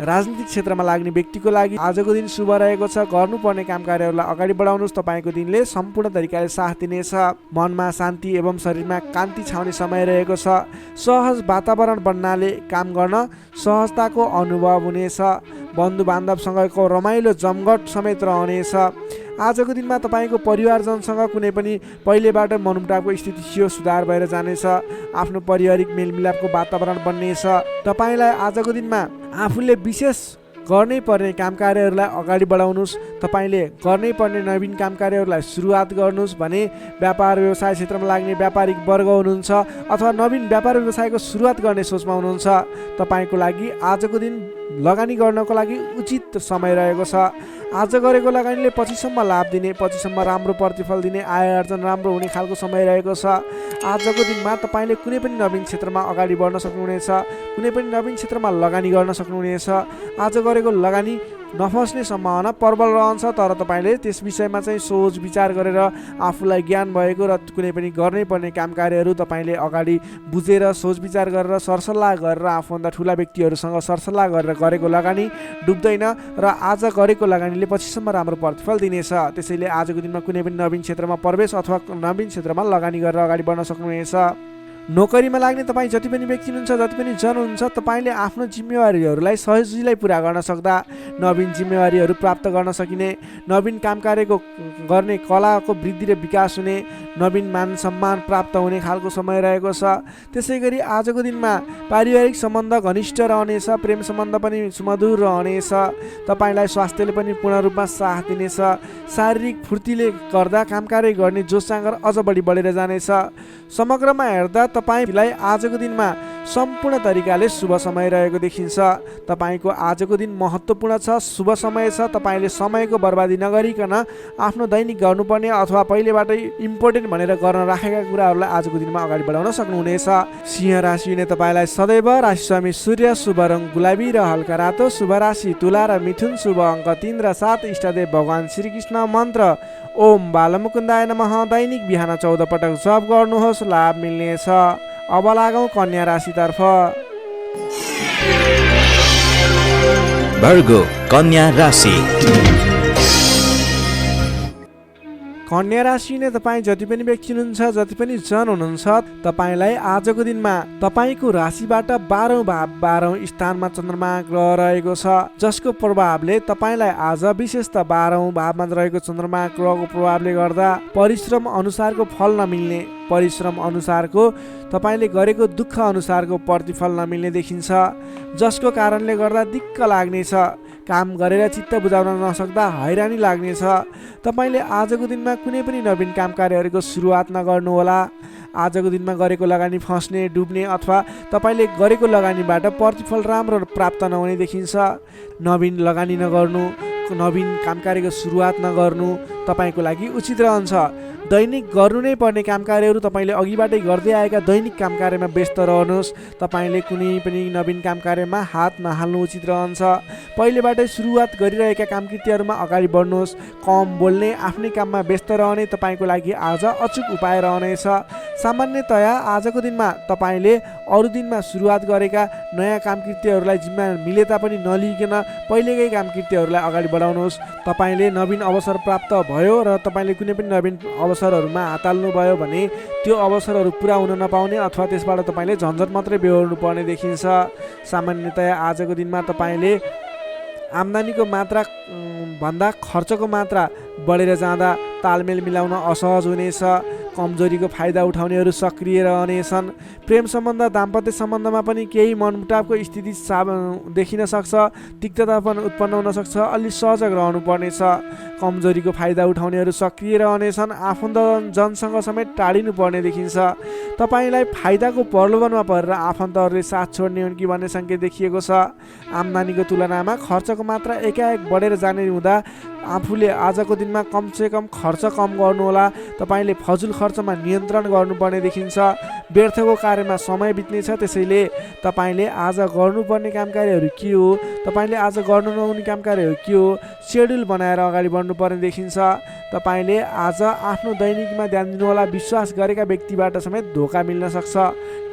राजनीतिक क्षेत्रमा लाग्ने व्यक्तिको लागि आजको दिन शुभ रहेको छ। गर्नुपर्ने कामकार्यहरूलाई अगाडि बढाउनुहोस्। तपाईँको दिनले सम्पूर्ण तरिकाले साथ दिनेछ। मनमा शान्ति एवं शरीरमा कान्ति छाउने समय रहेको छ। सहज वातावरण बन्नाले काम गर्न सहजताको अनुभव हुनेछ। बन्धु बान्धवसँगको रमाइलो जमघट समेत रहनेछ। आजको दिनमा तपाईँको परिवारजनसँग कुनै पनि पहिलेबाट मनमुटावको स्थिति थियो, सुधार भएर जानेछ। आफ्नो पारिवारिक मेलमिलापको वातावरण बन्नेछ। तपाईँलाई आजको दिनमा आफूले विशेष गर्नै पर्ने कामकार्यहरूलाई अगाडि बढाउनुहोस्। तपाईँले गर्नै पर्ने नवीन कामकार्यहरूलाई सुरुवात गर्नुहोस् भने व्यापार व्यवसाय क्षेत्रमा लाग्ने व्यापारिक वर्ग हुनुहुन्छ अथवा नवीन व्यापार व्यवसायको सुरुवात गर्ने सोचमा हुनुहुन्छ, तपाईँको लागि आजको दिन लगानी गर्नको लागि उचित समय रहेको छ। आज गरेको लगानीले पछिसम्म लाभ दिने, पछिसम्म राम्रो प्रतिफल दिने, आय आर्जन राम्रो हुने खालको समय रहेको छ। आजको दिनमा तपाईँले कुनै पनि नवीन क्षेत्रमा अगाडि बढ्न सक्नुहुनेछ, कुनै पनि नवीन क्षेत्रमा लगानी गर्न सक्नुहुनेछ। आज गरेको लगानी नफस्ने सम्भावना प्रबल रहन्छ, तर तपाईँले त्यस विषयमा चाहिँ सोच विचार गरेर आफूलाई ज्ञान भएको र कुनै पनि गर्नै पर्ने कामकार्यहरू तपाईँले अगाडि बुझेर सोच विचार गरेर सरसल्लाह गरेर आफूभन्दा ठुला व्यक्तिहरूसँग सरसल्लाह गरेर गरेको लगानी डुब्दैन र आज गरेको लगानीले पछिसम्म राम्रो प्रतिफल दिनेछ। त्यसैले आजको दिनमा कुनै पनि नवीन क्षेत्रमा प्रवेश अथवा नवीन क्षेत्रमा लगानी गरेर अगाडि बढ्न सक्नुहुनेछ। नोकरीमा लाग्ने तपाईँ जति पनि व्यक्ति हुनुहुन्छ, जति पनि जन हुनुहुन्छ, तपाईँले आफ्नो जिम्मेवारीहरूलाई सजिलै पुरा गर्न सक्दा नवीन जिम्मेवारीहरू प्राप्त गर्न सकिने, नवीन कामकार्यको गर्ने कलाको वृद्धि र विकास हुने, नवीन मान सम्मान प्राप्त हुने खालको समय रहेको छ। त्यसै गरी आजको दिनमा पारिवारिक सम्बन्ध घनिष्ठ रहनेछ, प्रेम सम्बन्ध पनि सुमधुर रहनेछ। तपाईँलाई स्वास्थ्यले पनि पूर्ण रूपमा साथ दिनेछ। शारीरिक फुर्तीले गर्दा कामकार्य गर्ने जोस जाँगर अझ बढी बढेर जानेछ। समग्रमा हेर्दा तपाईँलाई आजको दिनमा सम्पूर्ण तरिकाले शुभ समय रहेको देखिन्छ। तपाईँको आजको दिन महत्त्वपूर्ण छ, शुभ समय छ। तपाईँले समयको बर्बादी नगरिकन आफ्नो दैनिक गर्नुपर्ने अथवा पहिलेबाटै इम्पोर्टेन्ट भनेर गर्न राखेका कुराहरूलाई आजको दिनमा अगाडि बढाउन सक्नुहुनेछ। सिंह राशिले तपाईँलाई सदैव राशिस्वामी सूर्य, शुभ रङ गुलाबी र हल्का रातो, शुभ राशि तुला र मिथुन, शुभ अङ्क 3 र 7, इष्टदेव भगवान श्रीकृष्ण, मन्त्र ओम बालमुकुन्दाय नमः। दैनिक बिहान 14 पटक जप गर्नुहोस्, लाभ मिल्नेछ। अब लागौँ कन्या राशितर्फ। भर्गो कन्या राशि। कन्या राशि नै तपाईँ जति पनि व्यक्ति हुनुहुन्छ, जति पनि जन हुनुहुन्छ, तपाईँलाई आजको दिनमा तपाईँको राशिबाट 12औं भाव 12औं स्थानमा चन्द्रमा ग्रह रहेको छ, जसको प्रभावले तपाईँलाई आज विशेषतः 12औं भावमा रहेको चन्द्रमा ग्रहको प्रभावले गर्दा परिश्रम अनुसारको फल नमिल्ने, परिश्रम अनुसारको तपाईँले गरेको दुःख अनुसारको प्रतिफल नमिल्ने देखिन्छ, जसको कारणले गर्दा दिक्क लाग्नेछ। काम गरेर चित्त बुझाउन नसक्दा हैरानी लाग्नेछ। तपाईँले आजको दिनमा कुनै पनि नवीन काम कार्यहरूको सुरुवात नगर्नुहोला। आजको दिनमा गरेको लगानी फस्ने, डुब्ने अथवा तपाईँले गरेको लगानीबाट प्रतिफल राम्रो प्राप्त नहुने देखिन्छ। नवीन लगानी नगर्नु, नवीन काम कार्यको सुरुवात नगर्नु तपाईँको लागि उचित रहन्छ। दैनिक गर्नु नै पर्ने काम कार्यहरू तपाईँले अघिबाटै गर्दै आएका दैनिक काम कार्यमा व्यस्त रहनुहोस्। तपाईँले कुनै पनि नवीन काम कार्यमा हात नहाल्नु उचित रहन्छ। पहिलेबाटै सुरुवात गरिरहेका कामकृत्यहरूमा अगाडि बढ्नुहोस्। कम बोल्ने, आफ्नै काममा व्यस्त रहने तपाईँको लागि आज अचुक उपाय रहनेछ। सामान्यतया आजको दिनमा तपाईँले अरू दिनमा सुरुवात गरेका नयाँ कामकृत्यहरूलाई जिम्मा मिले तापनि नलिकन पहिलेकै कामकृत्यहरूलाई अगाडि बढाउनुहोस्। तपाईँले नवीन अवसर प्राप्त भयो र तपाईँले कुनै पनि नवीन अवसरहरूमा हात हाल्नुभयो भने त्यो अवसरहरू पुरा हुन नपाउने अथवा त्यसबाट तपाईँले झन्झट मात्रै बेहोर्नु पर्ने देखिन्छ। सामान्यतया आजको दिनमा तपाईँले आम्दानीको मात्रा भन्दा खर्चको मात्रा बढेर जाँदा तालमेल मिलाउन असहज हुनेछ। कमजोरीको फाइदा उठाउनेहरू सक्रिय रहनेछन्। प्रेम सम्बन्ध, दाम्पत्य सम्बन्धमा पनि केही मनमुटावको स्थिति देखिन सक्छ। तिक्तता पनि उत्पन्न हुन सक्छ। अलि सजग रहनु पर्नेछ। कमजोरीको फाइदा उठाउनेहरू सक्रिय रहनेछन्। आफन्तजनसँग समेत टाढिनु पर्ने देखिन्छ। तपाईँलाई फाइदाको प्रलोभनमा परेर आफन्तहरूले साथ छोड्ने हुन् कि भन्ने सङ्केत देखिएको छ। आम्दानीको तुलनामा खर्चको मात्रा एकाएक बढेर जाने हुँदा आफूले आजको दिनमा कमसेकम खर्च कम गर्नुहोला। तपाईँले फजुल खर्चमा नियन्त्रण गर्नुपर्ने देखिन्छ। व्यर्थको कार्यमा समय बित्नेछ। त्यसैले तपाईँले आज गर्नुपर्ने काम कार्यहरू के हो, तपाईँले आज गर्नु नहुने काम कार्यहरू के हो, सेड्युल बनाएर अगाडि बढ्नुपर्ने देखिन्छ। तपाईँले आज आफ्नो दैनिकमा ध्यान दिनुहोला। विश्वास गरेका व्यक्तिबाट समेत धोका मिल्न सक्छ।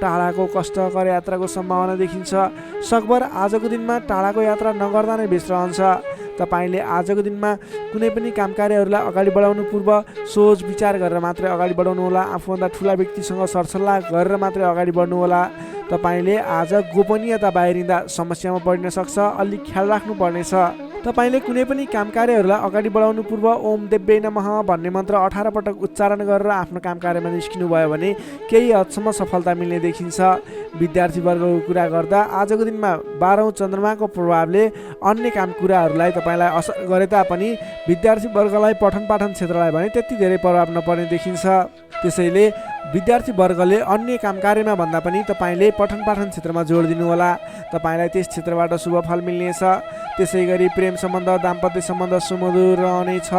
टाढाको कष्टकर यात्राको सम्भावना देखिन्छ। सकभर आजको दिनमा टाढाको यात्रा नगर्दा नै बेस रहन्छ। तपाईँले आजको दिनमा कुनै पनि काम कार्यहरूलाई अगाडि बढाउनु पूर्व सोच विचार गरेर मात्रै अगाडि बढाउनुहोला। आफूभन्दा ठुला व्यक्तिसँग सरसल्लाह गरेर मात्रै अगाडि बढ्नुहोला। तपाईँले आज गोपनीयता बाहिरिँदा समस्यामा पर्न सक्छ। अलिक ख्याल राख्नुपर्नेछ। तपाईँले कुनै पनि काम कार्यहरूलाई अगाडि बढाउनु पूर्व ओम देव्यै नमः भन्ने मन्त्र 18 पटक उच्चारण गरेर आफ्नो काम कार्यमा निस्किनु भयो भने केही हदसम्म सफलता मिल्ने देखिन्छ। विद्यार्थीवर्गको कुरा गर्दा आजको दिनमा 12औं चन्द्रमाको प्रभावले अन्य काम कुराहरूलाई तपाईँलाई असर गरे तापनि विद्यार्थीवर्गलाई पठन पाठन क्षेत्रलाई भने त्यति धेरै प्रभाव नपर्ने देखिन्छ। त्यसैले विद्यार्थीवर्गले अन्य काम कार्यमा भन्दा पनि तपाईँले पठन पाठन क्षेत्रमा जोड दिनुहोला। तपाईँलाई त्यस क्षेत्रबाट शुभ फल मिल्नेछ। त्यसै गरी प्रेम सम्बन्ध, दाम्पत्य सम्बन्ध सुमधुर रहनेछ।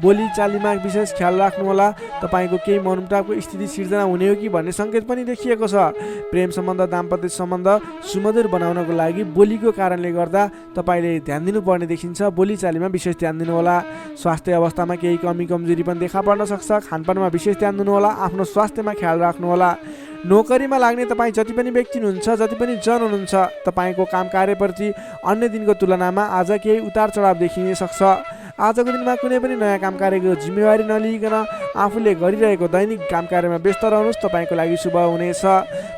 बोलीचालीमा विशेष ख्याल राख्नुहोला। तपाईँको केही मनमुटावको स्थिति सिर्जना हुने हो कि भन्ने सङ्केत पनि देखिएको छ। प्रेम सम्बन्ध, दाम्पत्य सम्बन्ध सुमधुर बनाउनको लागि बोलीको कारणले गर्दा तपाईँले ध्यान दिनुपर्ने देखिन्छ। बोलीचालीमा विशेष ध्यान दिनुहोला। स्वास्थ्य अवस्थामा केही कमी कमजोरी पनि देखा पर्न सक्छ। खानपानमा विशेष ध्यान दिनुहोला। आफ्नो स्वास्थ्यमा ख्याल राख्नुहोला। नोकरीमा लाग्ने तपाईँ जति पनि व्यक्ति हुनुहुन्छ, जति पनि जन हुनुहुन्छ, तपाईँको काम कार्यप्रति अन्य दिनको तुलनामा आज केही उतार चढाव देखिन सक्छ। आजको दिनमा कुनै पनि नयाँ काम कार्यको जिम्मेवारी नलिकन आफूले गरिरहेको दैनिक काम कार्यमा व्यस्त रहनुहोस्। तपाईँको लागि शुभ हुनेछ।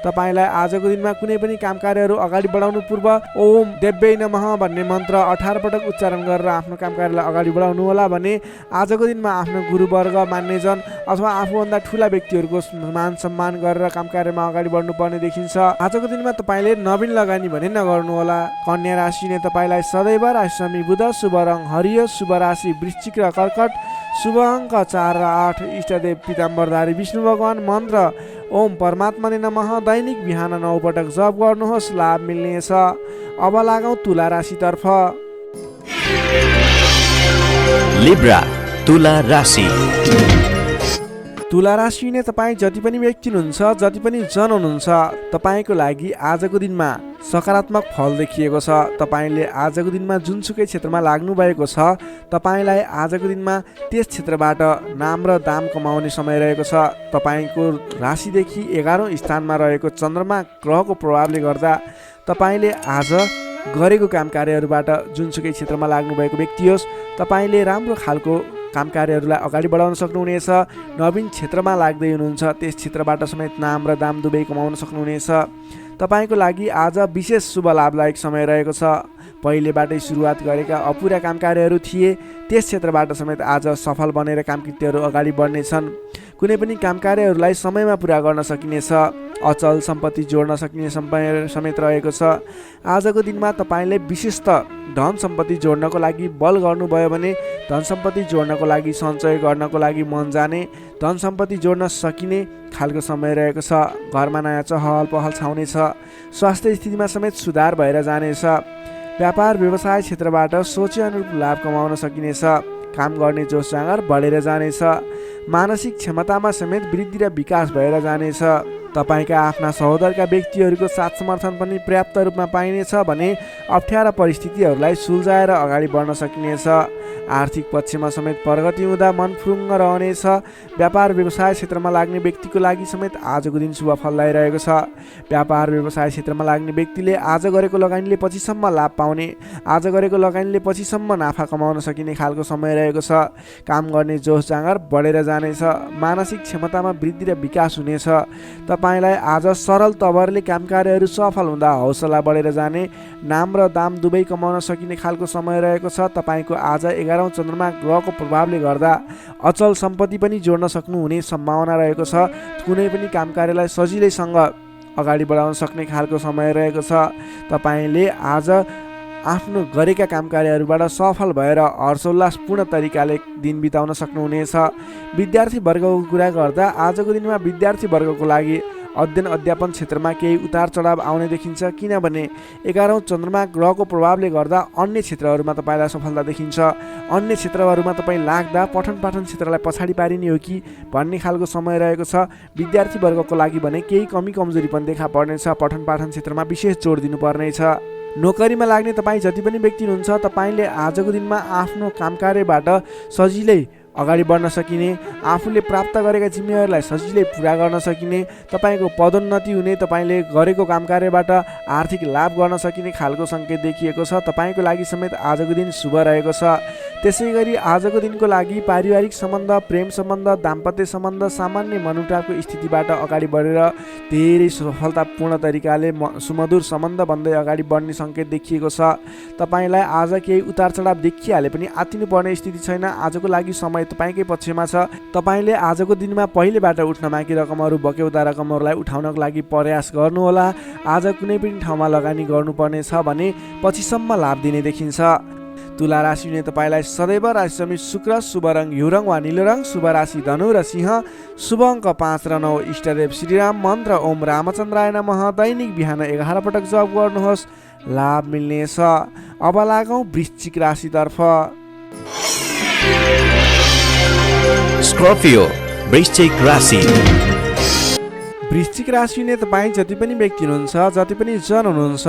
तपाईँलाई आजको दिनमा कुनै पनि काम कार्यहरू अगाडि बढाउनु पूर्व ओम देव्यै नमः भन्ने मन्त्र 18 पटक उच्चारण गरेर आफ्नो काम कार्यलाई अगाडि बढाउनु होला भने आजको दिनमा आफ्नो गुरुवर्ग, मान्यजन अथवा आफूभन्दा ठुला व्यक्तिहरूको मान सम्मान गरेर काम कार्यमा अगाडि बढ्नुपर्ने देखिन्छ। आजको दिनमा तपाईँले नवीन लगानी भने नगर्नुहोला। कन्या राशिले तपाईँलाई सदैव राशिसमी बुध, शुभ रङ हरियो, शुभ राशि वृश्चिक र कर्कट, शुभ अङ्क 4 र 8, इष्टदेव पीताम्बरधारी विष्णु भगवान, मन्त्र ओम परमात्माले नमः। दैनिक बिहान 9 पटक जप गर्नुहोस्, लाभ मिल्नेछ। अब लागौँ तुला राशितर्फ। लिब्रा तुला राशि। तुला राशि नै तपाईँ जति पनि व्यक्ति हुनुहुन्छ, जति पनि जन हुनुहुन्छ, तपाईँको लागि आजको दिनमा सकारात्मक फल देखिएको छ। तपाईँले आजको दिनमा जुनसुकै क्षेत्रमा लाग्नु भएको छ, तपाईँलाई आजको दिनमा त्यस क्षेत्रबाट नाम र दाम कमाउने समय रहेको छ। तपाईँको राशिदेखि 11औं स्थानमा रहेको चन्द्रमा ग्रहको प्रभावले गर्दा तपाईँले आज गरेको काम कार्यहरूबाट जुनसुकै क्षेत्रमा लाग्नुभएको व्यक्ति होस्, तपाईँले राम्रो खालको काम कार्यहरूलाई अगाडि बढाउन सक्नुहुनेछ। नवीन क्षेत्रमा लाग्दै हुनुहुन्छ, त्यस क्षेत्रबाट समेत नाम र दाम दुवै कमाउन सक्नुहुनेछ। तपाईँको लागि आज विशेष शुभ लाभदायक समय रहेको छ। पहिलेबाटै सुरुवात गरेका अपुरा काम कार्यहरू थिए, त्यस क्षेत्रबाट समेत आज सफल बनेर कामकृत्यहरू अगाडि बढ्नेछन्। कुनै पनि काम कार्यहरूलाई समयमा पुरा गर्न सकिनेछ। अचल सम्पत्ति जोड्न सकिने समेत रहेको छ। आजको दिनमा तपाईँले विशेष त धन सम्पत्ति जोड्नको लागि बल गर्नुभयो भने धन सम्पत्ति जोड्नको लागि सञ्चय गर्नको लागि मन जाने, धन सम्पत्ति जोड्न सकिने खालको समय रहेको छ। घरमा नयाँ चहल पहल छाउनेछ। स्वास्थ्य स्थितिमा समेत सुधार भएर जानेछ। व्यापार व्यवसाय क्षेत्रबाट सोचे अनुरूप लाभ कमाउन सकिनेछ। काम गर्ने जोस जाँगर बढेर जानेछ। मानसिक क्षमतामा समेत वृद्धि र विकास भएर जानेछ। तपाईँका आफ्ना सहोदरका व्यक्तिहरूको साथ समर्थन पनि पर्याप्त रूपमा पाइनेछ भने अप्ठ्यारा परिस्थितिहरूलाई सुल्झाएर अगाडि बढ्न सकिनेछ। आर्थिक पक्षमा समेत प्रगति हुँदा मन फुरुङ्ग रहनेछ। व्यापार व्यवसाय क्षेत्रमा लाग्ने व्यक्तिको लागि समेत आजको दिन शुभ फल ल्याइरहेको छ। व्यापार व्यवसाय क्षेत्रमा लाग्ने व्यक्तिले आज गरेको लगानीले पछिसम्म लाभ पाउने, आज गरेको लगानीले पछिसम्म नाफा कमाउन सकिने खालको समय रहेको छ। काम गर्ने जोस जाँगर बढेर जानेछ। मानसिक क्षमतामा वृद्धि र विकास हुनेछ। तपाईँलाई आज सरल तवरले काम कार्यहरू सफल हुँदा हौसला बढेर जाने, नाम र दाम दुवै कमाउन सकिने खालको समय रहेको छ। तपाईँको आज 11औं चन्द्रमा ग्रहको प्रभावले गर्दा अचल सम्पत्ति पनि जोड्न सक्नुहुने सम्भावना रहेको छ। कुनै पनि काम कार्यलाई सजिलैसँग अगाडि बढाउन सक्ने खालको समय रहेको छ। तपाईँले आज आफ्नो गरेका काम कार्यहरूबाट सफल भएर हर्षोल्लासपूर्ण तरिकाले दिन बिताउन सक्नुहुनेछ। विद्यार्थी वर्गको कुरा गर्दा आजको दिनमा विद्यार्थी वर्गको लागि अध्ययन अध्यापन क्षेत्रमा केही उतार चढाव आउने देखिन्छ। किनभने 11औं चन्द्रमा ग्रहको प्रभावले गर्दा अन्य क्षेत्रहरूमा तपाईँलाई सफलता देखिन्छ। अन्य क्षेत्रहरूमा तपाईँ लाग्दा पठन पाठन क्षेत्रलाई पछाडि पारिने हो कि भन्ने खालको समय रहेको छ। विद्यार्थी वर्गको लागि भने केही कमी कमजोरी पनि देखा पर्नेछ। पठन पाठन क्षेत्रमा विशेष जोड दिनुपर्नेछ। नोकरीमा लाग्ने तपाईँ जति पनि व्यक्ति हुनुहुन्छ तपाईँले आजको दिनमा आफ्नो काम कार्यबाट सजिलै अगाडि बढ्न सकिने, आफूले प्राप्त गरेका जिम्मेवारीलाई सजिलै पुरा गर्न सकिने, तपाईँको पदोन्नति हुने, तपाईँले गरेको काम कार्यबाट आर्थिक लाभ गर्न सकिने खालको सङ्केत देखिएको छ। तपाईँको लागि समेत आजको दिन शुभ रहेको छ। त्यसै गरी आजको दिनको लागि पारिवारिक सम्बन्ध, प्रेम सम्बन्ध, दाम्पत्य सम्बन्ध सामान्य मनमुटावको स्थितिबाट अगाडि बढेर धेरै सफलतापूर्ण तरिकाले सुमधुर सम्बन्ध बन्दै अगाडि बढ्ने सङ्केत देखिएको छ। तपाईँलाई आज केही उतार चढाव देखिहाले पनि आत्तिनुपर्ने स्थिति छैन। आजको लागि समय तपाईँकै पक्षमा छ। तपाईँले आजको दिनमा पहिलेबाट उठ्न बाँकी रकमहरू, बक्यौता रकमहरूलाई उठाउनको लागि प्रयास गर्नुहोला। आज कुनै पनि ठाउँमा लगानी गर्नुपर्नेछ भने पछिसम्म लाभ दिने देखिन्छ। तुला राशिले तपाईँलाई सदैव राशिसमी शुक्र, शुभ रङ हिउँ वा नीलो रङ, शुभ राशि धनु र सिंह, शुभ अङ्क 5 र 9, इष्टदेव श्रीराम मन्त्र ओम रामचन्द्राय नमः दैनिक बिहान 11 पटक जप गर्नुहोस्, लाभ मिल्नेछ। अब लागौँ वृश्चिक राशितर्फ। स्कर्पियो वृश्चिक राशि। वृश्चिक राशिले तपाईँ जति पनि व्यक्ति हुनुहुन्छ, जति पनि जन हुनुहुन्छ,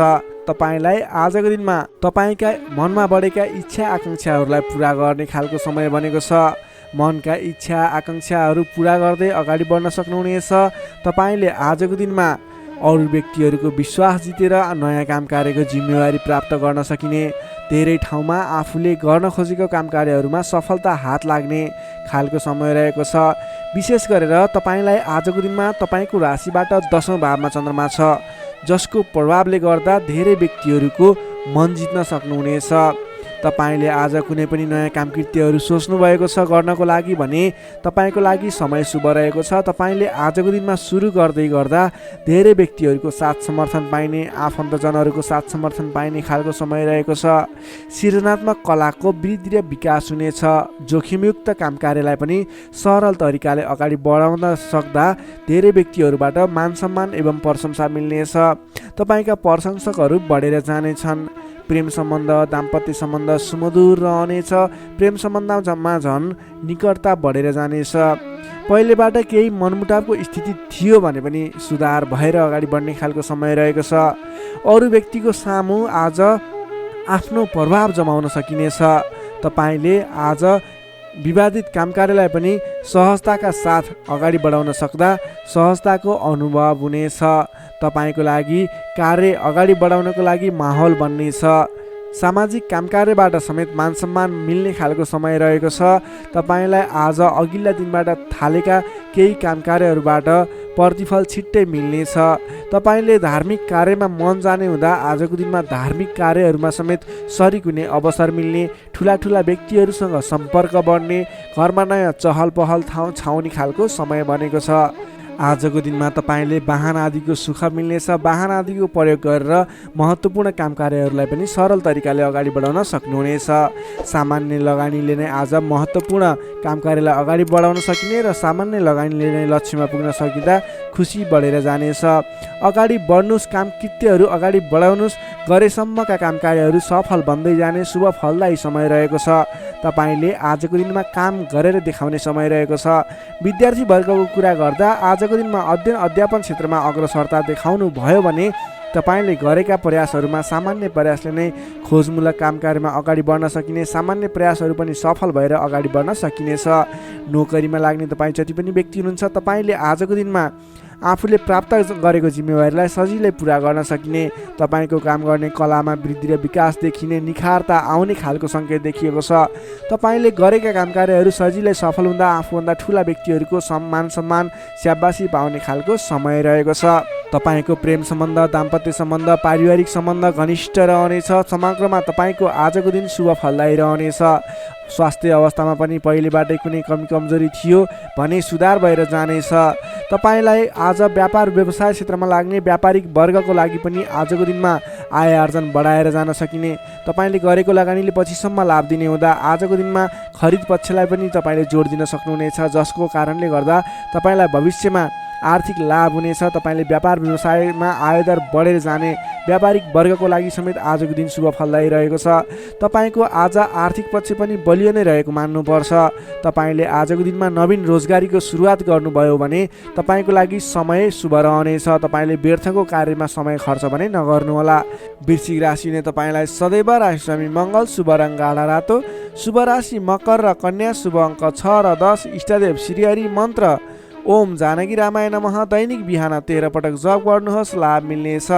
तपाईँलाई आजको दिनमा तपाईँका मनमा बढेका इच्छा आकाङ्क्षाहरूलाई पुरा गर्ने खालको समय बनेको छ। मनका इच्छा आकाङ्क्षाहरू पुरा गर्दै अगाडि बढ्न सक्नुहुनेछ। तपाईँले आजको दिनमा अरू व्यक्तिहरूको विश्वास जितेर नयाँ काम कार्यको जिम्मेवारी प्राप्त गर्न सकिने, धेरै ठाउँमा आफूले गर्न खोजेको काम कार्यहरूमा सफलता हात लाग्ने खालको समय रहेको छ। विशेष गरेर तपाईँलाई आजको दिनमा तपाईँको राशिबाट 10औं भावमा चन्द्रमा छ, जसको प्रभावले गर्दा धेरै व्यक्तिहरूको मन जित्न सक्नुहुनेछ। तपाईँले आज कुनै पनि नयाँ काम कृत्यहरू सोच्नु भएको छ गर्नको लागि भने तपाईँको लागि समय शुभ रहेको छ। तपाईँले आजको दिनमा सुरु गर्दै गर्दा धेरै व्यक्तिहरूको साथ समर्थन पाइने, आफन्तजनहरूको साथ समर्थन पाइने खालको समय रहेको छ। सृजनात्मक कलाको वृद्धि र विकास हुनेछ। जोखिमयुक्त काम कार्यलाई पनि सरल तरिकाले अगाडि बढाउन सक्दा धेरै व्यक्तिहरूबाट मान सम्मान एवं प्रशंसा मिल्नेछ। तपाईँका प्रशंसकहरू बढेर जानेछन्। प्रेम सम्बन्ध, दाम्पत्य सम्बन्ध सुमधुर रहनेछ। प्रेम सम्बन्धमा झन् निकटता बढेर जानेछ। पहिलेबाट केही मनमुटावको स्थिति थियो भने पनि सुधार भएर अगाडि बढ्ने खालको समय रहेको छ। अरू व्यक्तिको सामु आज आफ्नो प्रभाव जमाउन सकिनेछ। तपाईँले आज विवादित काम कार्यलाई पनि सहजताका साथ अगाडि बढाउन सक्दा सहजताको अनुभव हुनेछ। तपाईँको लागि कार्य अगाडि बढाउनको लागि माहौल बन्नेछ। सामाजिक काम कार्यबाट समेत मान सम्मान मिल्ने खालको समय रहेको छ। तपाईँलाई आज अघिल्ला दिनबाट थालेका केही काम कार्यहरूबाट प्रतिफल छिट्टै मिल्नेछ। तपाईँले धार्मिक कार्यमा मन जाने हुँदा आजको दिनमा धार्मिक कार्यहरूमा समेत सरिक हुने अवसर मिल्ने, ठुला ठुला व्यक्तिहरूसँग सम्पर्क बढ्ने, घरमा नयाँ चहल पहल छाउने खालको समय बनेको छ। आजको दिनमा तपाईँले वाहन आदिको सुख मिल्नेछ। वाहन आदिको प्रयोग गरेर महत्त्वपूर्ण काम कार्यहरूलाई पनि सरल तरिकाले अगाडि बढाउन सक्नुहुनेछ। सामान्य लगानीले नै आज महत्त्वपूर्ण काम कार्यलाई अगाडि बढाउन सकिने र सामान्य लगानीले नै लक्ष्यमा पुग्न सकिँदा खुसी बढेर जानेछ। अगाडि बढ्नुहोस्, काम कृत्यहरू अगाडि बढाउनुहोस्, गरेसम्मका काम कार्यहरू सफल बन्दै जाने शुभ फलदायी समय रहेको छ। तपाईँले आजको दिनमा काम गरेर देखाउने समय रहेको छ। विद्यार्थी वर्गको कुरा गर्दा आजको दिनमा अध्ययन अध्यापन क्षेत्रमा अग्रसरता देखाउनु भयो भने तपाईँले गरेका प्रयासहरूमा सामान्य प्रयासले नै खोजमूलक काम कार्यमा अगाडि बढ्न सकिने, सामान्य प्रयासहरू पनि सफल भएर अगाडि बढ्न सकिनेछ। नोकरीमा लाग्ने तपाईँ जति पनि व्यक्ति हुनुहुन्छ, तपाईँले आजको दिनमा आफूले प्राप्त गरेको जिम्मेवारीलाई सजिलै पुरा गर्न सकिने, तपाईँको काम गर्ने कलामा वृद्धि र विकास देखिने, निखारता आउने खालको सङ्केत देखिएको छ। तपाईँले गरेका काम कार्यहरू सजिलै सफल हुँदा आफूभन्दा ठुला व्यक्तिहरूको सम्मान स्याबासी पाउने खालको समय रहेको छ। तपाईँको प्रेम सम्बन्ध, दाम्पत्य सम्बन्ध, पारिवारिक सम्बन्ध घनिष्ठ रहनेछ। समग्रमा तपाईँको आजको दिन शुभ फलदायी रहनेछ। स्वास्थ्य अवस्थामा पनि पहिलेबाटै कुनै कमी कमजोरी थियो भने सुधार भएर जानेछ। तपाईँलाई आज व्यापार व्यवसाय क्षेत्रमा लाग्ने व्यापारिक वर्गको लागि पनि आजको दिनमा आय आर्जन बढाएर जान सकिने, तपाईँले गरेको लगानीले पछिसम्म लाभ दिने हुँदा आजको दिनमा खरिद पक्षलाई पनि तपाईँले जोड दिन सक्नुहुनेछ, जसको कारणले गर्दा तपाईँलाई भविष्यमा आर्थिक लाभ हुनेछ। तपाईँले व्यापार व्यवसायमा आयदर बढेर जाने व्यापारिक वर्गको लागि समेत आजको दिन शुभ फलदायी रहेको छ। तपाईँको आज आर्थिक पक्ष पनि बलियो नै रहेको मान्नुपर्छ। तपाईँले आजको दिनमा नवीन रोजगारीको सुरुवात गर्नुभयो भने तपाईँको लागि समय शुभ रहनेछ। तपाईँले व्यर्थको कार्यमा समय खर्च भने नगर्नुहोला। वृश्चिक राशिले तपाईँलाई सदैव राशिस्वामी मङ्गल, शुभ रङ गाढा रातो, शुभ राशि मकर र कन्या, शुभ अङ्क 6 र 10, इष्टदेव श्रीहरि, मन्त्र ओम जानकी रामाय नमः। दैनिक बिहान 13 पटक जप गर्नुहोस्, लाभ मिल्नेछ।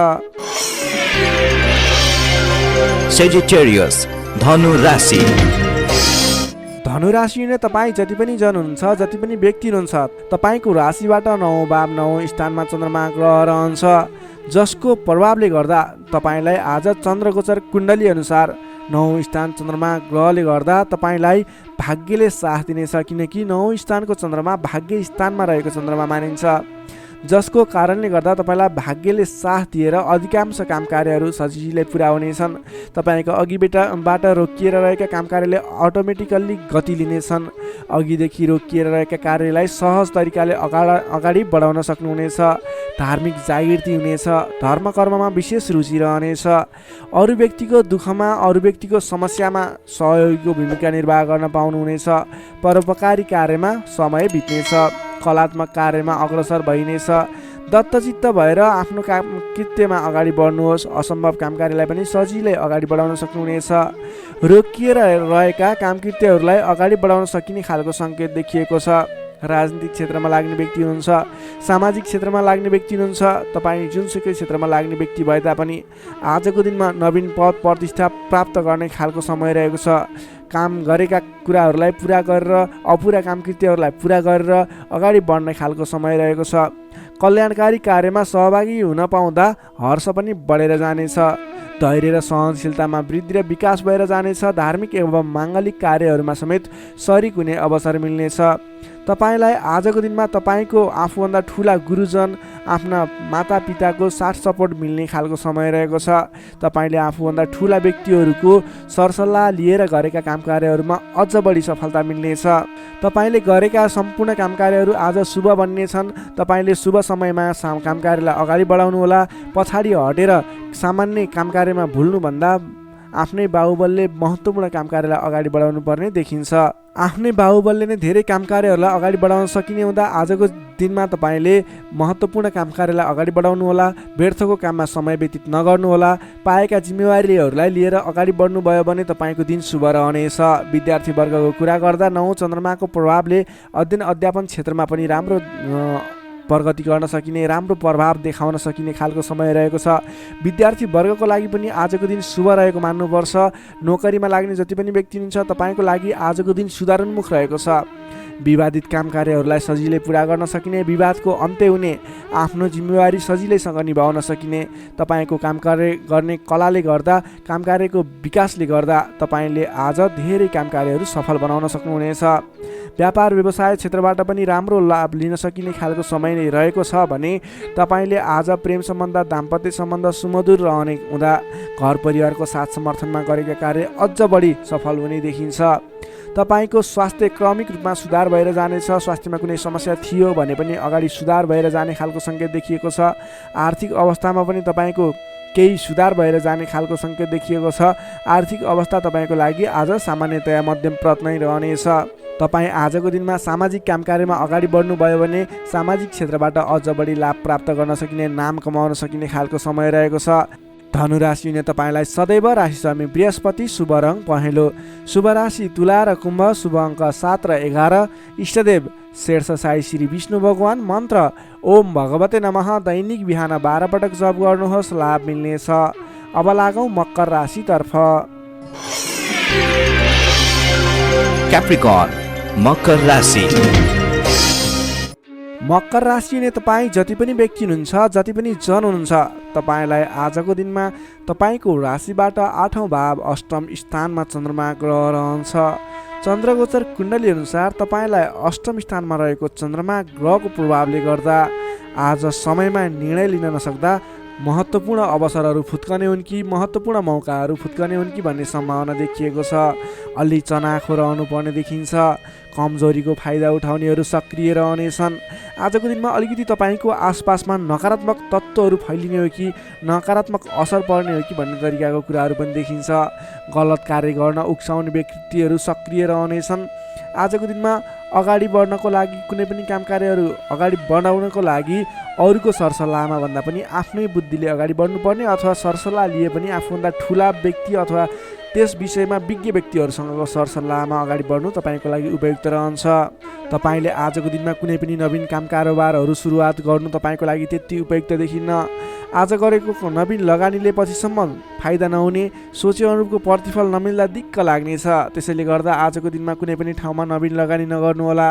Sagittarius, धनु राशि। धनु राशि नै तपाईँ जति पनि जन हुनुहुन्छ, जति पनि व्यक्ति हुनुहुन्छ, तपाईँको राशिबाट 9 भाव 9 स्थानमा चन्द्रमा ग्रह रहन्छ, जसको प्रभावले गर्दा तपाईँलाई आज चन्द्रगोचर कुण्डली अनुसार 9 स्थान चन्द्रमा ग्रहले गर्दा तपाईँलाई भाग्यले साथ दिनेछ। किनकि 9 स्थानको चन्द्रमा भाग्य स्थानमा रहेको चन्द्रमा मानिन्छ, जसको कारणले गर्दा तपाईँलाई भाग्यले साथ दिएर अधिकांश काम कार्यहरू सजिलै पुरा हुनेछन्। तपाईँको अघिबाट रोकिएर रहेका काम कार्यले अटोमेटिकल्ली गति लिनेछन्। अघिदेखि रोकिएर रहेका कार्यलाई सहज तरिकाले अगाडि बढाउन सक्नुहुनेछ। धार्मिक जागृति हुनेछ। धर्म कर्ममा विशेष रुचि रहनेछ। अरू व्यक्तिको दुःखमा, अरू व्यक्तिको समस्यामा सहयोगीको भूमिका निर्वाह गर्न पाउनुहुनेछ। परोपकारी कार्यमा समय बित्नेछ। कलात्मक कार्यमा अग्रसर भइनेछ। दत्तचित्त भएर आफ्नो काम कृत्यमा अगाडि बढ्नुहोस्। असम्भव काम कार्यलाई पनि सजिलै अगाडि बढाउन सक्नुहुनेछ। रोकिएर रहेका काम कृत्यहरूलाई अगाडि बढाउन सकिने खालको सङ्केत देखिएको छ। राजनीतिक क्षेत्रमा लाग्ने व्यक्ति हुनुहुन्छ, सामाजिक क्षेत्रमा लाग्ने व्यक्ति हुनुहुन्छ, तपाईँ जुनसुकै क्षेत्रमा लाग्ने व्यक्ति भए तापनि आजको दिनमा नवीन पद प्रतिष्ठा प्राप्त गर्ने खालको समय रहेको छ। काम गरेका कुराहरूलाई पुरा गरेर अपुरा काम कृत्यहरूलाई पुरा गरेर अगाडि बढ्ने खालको समय रहेको छ। कल्याणकारी कार्यमा सहभागी हुन पाउँदा हर्ष पनि बढेर जानेछ। धैर्य र सहनशीलतामा वृद्धि र विकास भएर जानेछ। धार्मिक एवं माङ्गलिक कार्यहरूमा समेत सरिक हुने अवसर मिल्नेछ। तपाईँलाई आजको दिनमा तपाईँको आफूभन्दा ठुला गुरुजन, आफ्ना मातापिताको साथ सपोर्ट मिल्ने खालको समय रहेको छ। तपाईँले आफूभन्दा ठुला व्यक्तिहरूको सरसल्लाह लिएर गरेका काम कार्यहरूमा अझ बढी सफलता मिल्नेछ। तपाईँले गरेका सम्पूर्ण काम कार्यहरू आज शुभ बन्नेछन्। तपाईँले शुभ समयमा काम कार्यलाई अगाडि बढाउनुहोला। पछाडि हटेर सामान्य काम कार्यमा भुल्नुभन्दा आफ्नै बाहुबलले महत्त्वपूर्ण काम कार्यलाई अगाडि बढाउनु पर्ने देखिन्छ। आफ्नै बाहुबलले नै धेरै काम कार्यहरूलाई अगाडि बढाउन सकिने हुँदा आजको दिनमा तपाईँले महत्त्वपूर्ण काम कार्यलाई अगाडि बढाउनुहोला। व्यर्थको काममा समय व्यतीत नगर्नुहोला। पाएका जिम्मेवारीहरूलाई लिएर अगाडि बढ्नुभयो भने तपाईँको दिन शुभ रहनेछ। विद्यार्थी वर्गको कुरा गर्दा 9 चन्द्रमाको प्रभावले अध्ययन अध्यापन क्षेत्रमा पनि राम्रो प्रगति गर्न सकिने, राम्रो प्रभाव देखाउन सकिने खालको समय रहेको छ। विद्यार्थी वर्गको लागि पनि आजको दिन शुभ रहेको मान्नुपर्छ। नोकरीमा लाग्ने जति पनि व्यक्ति हुनुहुन्छ, तपाईँको लागि आजको दिन सुधारोन्मुख रहेको छ। विवादित काम कार्यहरूलाई सजिलै पुरा गर्न सकिने, विवादको अन्त्य हुने, आफ्नो जिम्मेवारी सजिलैसँग निभाउन सकिने, तपाईँको काम कार्य गर्ने कलाले गर्दा, काम कार्यको विकासले गर्दा तपाईँले आज धेरै काम कार्यहरू सफल बनाउन सक्नुहुनेछ। व्यापार व्यवसाय क्षेत्रबाट पनि राम्रो लाभ लिन सकिने खालको समय नै रहेको छ भने तपाईँले आज प्रेम सम्बन्ध, दाम्पत्य सम्बन्ध सुमधुर रहने हुँदा घर परिवारको साथ समर्थनमा गरेका कार्य अझ बढी सफल हुने देखिन्छ। तपाईँको स्वास्थ्य क्रमिक रूपमा सुधार भएर जानेछ। स्वास्थ्यमा कुनै समस्या थियो भने पनि अगाडि सुधार भएर जाने खालको सङ्केत देखिएको छ। आर्थिक अवस्थामा पनि तपाईँको केही सुधार भएर जाने खालको सङ्केत देखिएको छ। आर्थिक अवस्था तपाईँको लागि आज सामान्यतया मध्यम प्रत नै रहनेछ। तपाईँ आजको दिनमा सामाजिक काम कार्यमा अगाडि बढ्नुभयो भने सामाजिक क्षेत्रबाट अझ बढी लाभ प्राप्त गर्न सकिने, नाम कमाउन सकिने खालको समय रहेको छ। धनु राशि हुने तपाईँलाई सदैव राशि स्वामी बृहस्पति, शुभ रङ पहेँलो। शुभ राशि तुला र कुम्भ, शुभ अङ्क 7 र 11। इष्टदेव शेर्ष साई श्री विष्णु भगवान। मन्त्र ओम भगवते नमः। दैनिक बिहान 12 पटक जप गर्नुहोस्, लाभ मिल्नेछ। अब लागौँ मकर राशितर्फ। Capricorn, मकर राशि। मकर राशि हुने तपाईँ जति पनि व्यक्ति हुनुहुन्छ, जति पनि जन हुनुहुन्छ, तपाईँलाई आजको दिनमा तपाईँको राशिबाट 8औँ भाव अष्टम स्थानमा चन्द्रमा ग्रह रहन्छ। चन्द्रगोचर कुण्डली अनुसार तपाईँलाई अष्टम स्थानमा रहेको चन्द्रमा ग्रहको प्रभावले गर्दा आज समयमा निर्णय लिन नसक्दा महत्त्वपूर्ण अवसरहरू फुत्कने हुन् कि महत्त्वपूर्ण मौकाहरू फुत्कने हुन् कि भन्ने सम्भावना देखिएको छ। अलि चनाखो रहनुपर्ने देखिन्छ। कमजोरीको फाइदा उठाउनेहरू सक्रिय रहनेछन्। आजको दिनमा अलिकति तपाईँको आसपासमा नकारात्मक तत्त्वहरू फैलिने हो कि नकारात्मक असर पर्ने हो कि भन्ने तरिकाको कुराहरू पनि देखिन्छ। गलत कार्य गर्न उक्साउने व्यक्तिहरू सक्रिय रहनेछन्। आजको दिनमा अगाडि बढ्नको लागि, कुनै पनि काम कार्यहरू अगाडि बढाउनको लागि अरूको सरसल्लाहमा भन्दा पनि आफ्नै बुद्धिले अगाडि बढ्नुपर्ने, अथवा सरसल्लाह लिए पनि आफूभन्दा ठुला व्यक्ति अथवा त्यस विषयमा विज्ञ व्यक्तिहरूसँगको सरसल्लाहमा अगाडि बढ्नु तपाईँको लागि उपयुक्त रहन्छ। तपाईँले आजको दिनमा कुनै पनि नवीन काम कारोबारहरू सुरुवात गर्नु तपाईँको लागि त्यति उपयुक्त देखिन्न। आज गरेको नवीन लगानीले पछिसम्म फाइदा नहुने, सोचे अनुरूपको प्रतिफल नमिल्दा दिक्क लाग्नेछ। त्यसैले गर्दा आजको दिनमा कुनै पनि ठाउँमा नवीन लगानी नगर्नुहोला।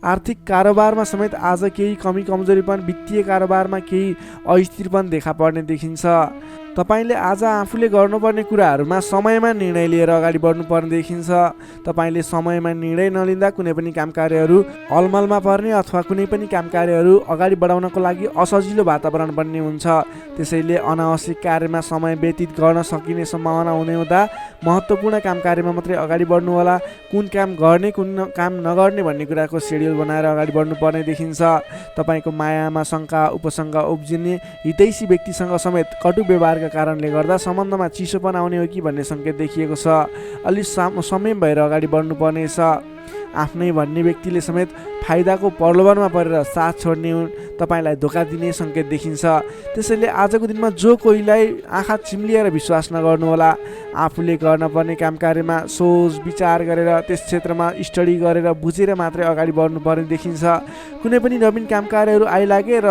आर्थिक कारोबारमा समेत आज केही कमी कमजोरीपन, वित्तीय कारोबारमा केही अस्थिरपन देखा पर्ने देखिन्छ। तपाईँले आज आफूले गर्नुपर्ने कुराहरूमा समयमा निर्णय लिएर अगाडि बढ्नुपर्ने देखिन्छ। तपाईँले समयमा निर्णय नलिँदा कुनै पनि काम कार्यहरू अलमलमा पर्ने अथवा कुनै पनि काम कार्यहरू अगाडि बढाउनको लागि असजिलो वातावरण बन्ने हुन्छ। त्यसैले अनावश्यक कार्यमा समय व्यतीत गर्न सकिने सम्भावना हुने हुँदा महत्त्वपूर्ण काम कार्यमा मात्रै अगाडि बढ्नुहोला। कुन काम गर्ने, कुन काम नगर्ने भन्ने कुराको सेड्युल बनाएर अगाडि बढ्नुपर्ने देखिन्छ। तपाईँको मायामा शङ्का उपशङ्का उब्जिने, हितैषी व्यक्तिसँग समेत कटु व्यवहारका कारणले गर्दा सम्बन्धमा चिसोपन आउने हो कि भन्ने सङ्केत देखिएको छ। अलि संयम भएर अगाडि बढ्नुपर्नेछ। आफ्नै भन्ने व्यक्तिले समेत फाइदाको प्रलोभनमा परेर साथ छोड्ने हुन्, तपाईँलाई धोका दिने सङ्केत देखिन्छ। त्यसैले आजको दिनमा जो कोहीलाई आँखा चिम्लिएर विश्वास नगर्नुहोला। आफूले गर्नुपर्ने काम कार्यमा सोच विचार गरेर, त्यस क्षेत्रमा स्टडी गरेर बुझेर मात्रै अगाडि बढ्नुपर्ने देखिन्छ। कुनै पनि नवीन काम कार्यहरू आइलागे र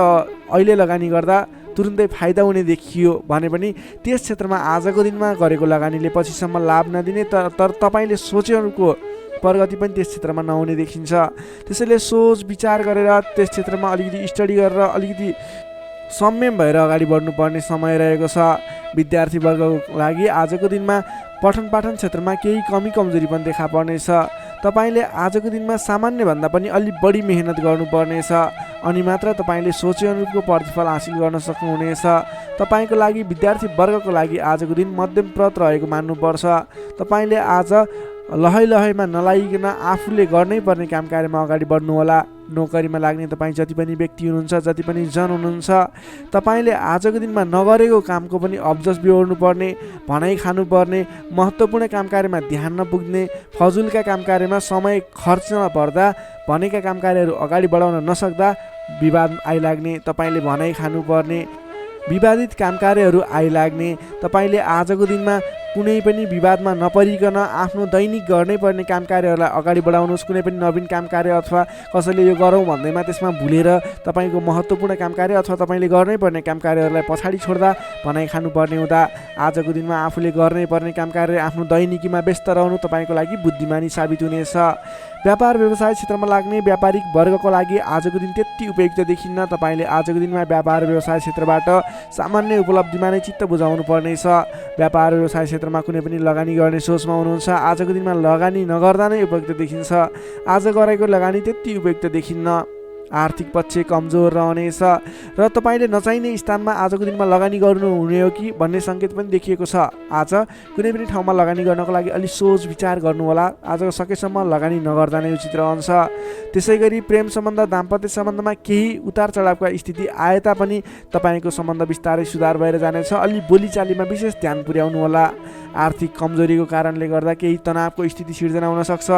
अहिले लगानी गर्दा तुरुन्तै फाइदा हुने देखियो भने पनि त्यस क्षेत्रमा आजको दिनमा गरेको लगानीले पछिसम्म लाभ नदिने, तर तपाईँले सोचेको प्रगति पनि त्यस क्षेत्रमा नहुने देखिन्छ। त्यसैले सोच विचार गरेर त्यस क्षेत्रमा अलिकति स्टडी गरेर अलिकति संयम भएर अगाडि बढ्नुपर्ने समय रहेको छ। विद्यार्थीवर्गको लागि आजको दिनमा पठन पाठन क्षेत्रमा केही कमी कमजोरी पनि देखा पर्नेछ। तपाईँले आजको दिनमा सामान्यभन्दा पनि अलि बढी मेहनत गर्नुपर्नेछ, अनि मात्र तपाईँले सोचे अनुरूपको प्रतिफल हासिल गर्न सक्नुहुनेछ। तपाईँको लागि, विद्यार्थी वर्गको लागि आजको दिन मध्यम प्रत रहेको मान्नुपर्छ। तपाईँले आज लहैमा नलागिकन आफूले गर्नै पर्ने काम कार्यमा अगाडि बढ्नुहोला। नोकरीमा लाग्ने तपाईँ जति पनि व्यक्ति हुनुहुन्छ, जति पनि जन हुनुहुन्छ, तपाईँले आजको दिनमा नगरेको कामको पनि अब्जस बिहोर्नुपर्ने, भनाइ खानुपर्ने, महत्त्वपूर्ण काम कार्यमा ध्यान नपुग्ने, फजुलका काम कार्यमा समय खर्च नपर्दा भनेका काम कार्यहरू अगाडि बढाउन नसक्दा विवाद आइलाग्ने, तपाईँले भनाइ खानुपर्ने, विवादित काम कार्यहरू आइलाग्ने, तपाईँले आजको दिनमा कुनै पनि विवादमा नपरिकन आफ्नो दैनिक गर्नै पर्ने काम कार्यहरूलाई अगाडि बढाउनुहोस्। कुनै पनि नवीन काम कार्य अथवा कसैले यो गरौँ भन्दैमा त्यसमा भुलेर तपाईँको महत्त्वपूर्ण काम कार्य अथवा तपाईँले गर्नै पर्ने काम कार्यहरूलाई पछाडि छोड्दा भनाइ खानुपर्ने हुँदा आजको दिनमा आफूले गर्नै पर्ने काम कार्य आफ्नो दैनिकीमा व्यस्त रहनु तपाईँको लागि बुद्धिमानी साबित हुनेछ। व्यापार व्यवसाय क्षेत्रमा लाग्ने व्यापारिक वर्गको लागि आजको दिन त्यति उपयुक्त देखिन्न। तपाईँले आजको दिनमा व्यापार व्यवसाय क्षेत्रबाट सामान्य उपलब्धिमा नै चित्त बुझाउनु पर्नेछ। व्यापार व्यवसाय क्षेत्रमा कुनै पनि लगानी गर्ने सोचमा हुनुहुन्छ, आजको दिनमा लगानी नगर्दा नै उपयुक्त देखिन्छ। आज गरेको लगानी त्यति उपयुक्त देखिन्न। आर्थिक पक्ष कमजोर रहनेछ र तपाईँले नचाहिने स्थानमा आजको दिनमा लगानी गर्नुहुने हो कि भन्ने सङ्केत पनि देखिएको छ। आज कुनै पनि ठाउँमा लगानी गर्नको लागि अलि सोच विचार गर्नुहोला। आज सकेसम्म लगानी नगर्दा नै उचित रहन्छ। त्यसै गरी प्रेम सम्बन्ध दाम्पत्य सम्बन्धमा केही उतार चढावका स्थिति आए तापनि तपाईँको सम्बन्ध बिस्तारै सुधार भएर जानेछ। अलि बोलीचालीमा विशेष ध्यान पुर्याउनु होला। आर्थिक कमजोरीको कारणले गर्दा केही तनावको स्थिति सिर्जना हुन सक्छ।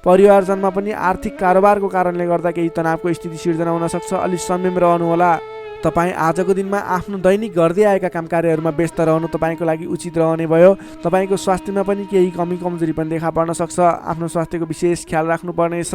परिवारजनमा पनि आर्थिक कारोबारको कारणले गर्दा केही तनावको स्थिति सिर्जना हुन सक्छ। अलि संयम रहनु होला। तपाईँ आजको दिनमा आफ्नो दैनिक गर्दै आएका काम कार्यहरूमा व्यस्त रहनु तपाईँको लागि उचित रहने भयो। तपाईँको स्वास्थ्यमा पनि केही कमी कमजोरी पनि देखा पर्न सक्छ। आफ्नो स्वास्थ्यको विशेष ख्याल राख्नुपर्नेछ।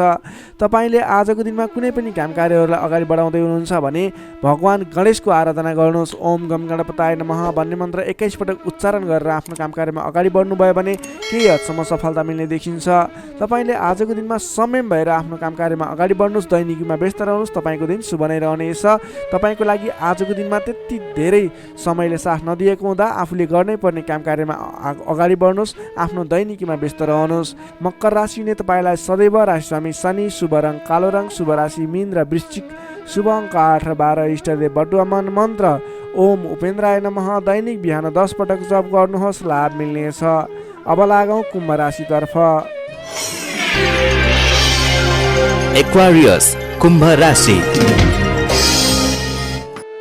तपाईँले आजको दिनमा कुनै पनि काम कार्यहरूलाई अगाडि बढाउँदै हुनुहुन्छ भने भगवान गणेशको आराधना गर्नुहोस्। ओम गम गणपताय नमः भन्ने मन्त्र 21 पटक उच्चारण गरेर आफ्नो काम कार्यमा अगाडि बढ्नुभयो भने केही हदसम्म सफलता मिल्ने देखिन्छ। तपाईँले आजको दिनमा संयम भएर आफ्नो काम कार्यमा अगाडि बढ्नुहोस्। दैनिकीमा व्यस्त रहनुहोस्। तपाईँको दिन शुभ नै रहनेछ। तपाईँको लागि आजको दिनमा त्यति धेरै समयले साथ नदिएको हुँदा आफूले गर्नै पर्ने काम कार्यमा अगाडि बढ्नुहोस्। आफ्नो दैनिकीमा व्यस्त रहनुहोस्। मकर राशिले तपाईँलाई सदैव राशिस्वामी शनि, शुभ रङ कालो रङ, शुभ राशि मीन र वृश्चिक, शुभ अङ्क 8 र 12, इष्टदेव बटुवामन, मन्त्र ओम उपेन्द्राय नमः दैनिक बिहान 10 पटक जप गर्नुहोस्। लाभ मिल्नेछ। अब लागौँ कुम्भ राशितर्फ। एक्वारियस कुम्भ राशि।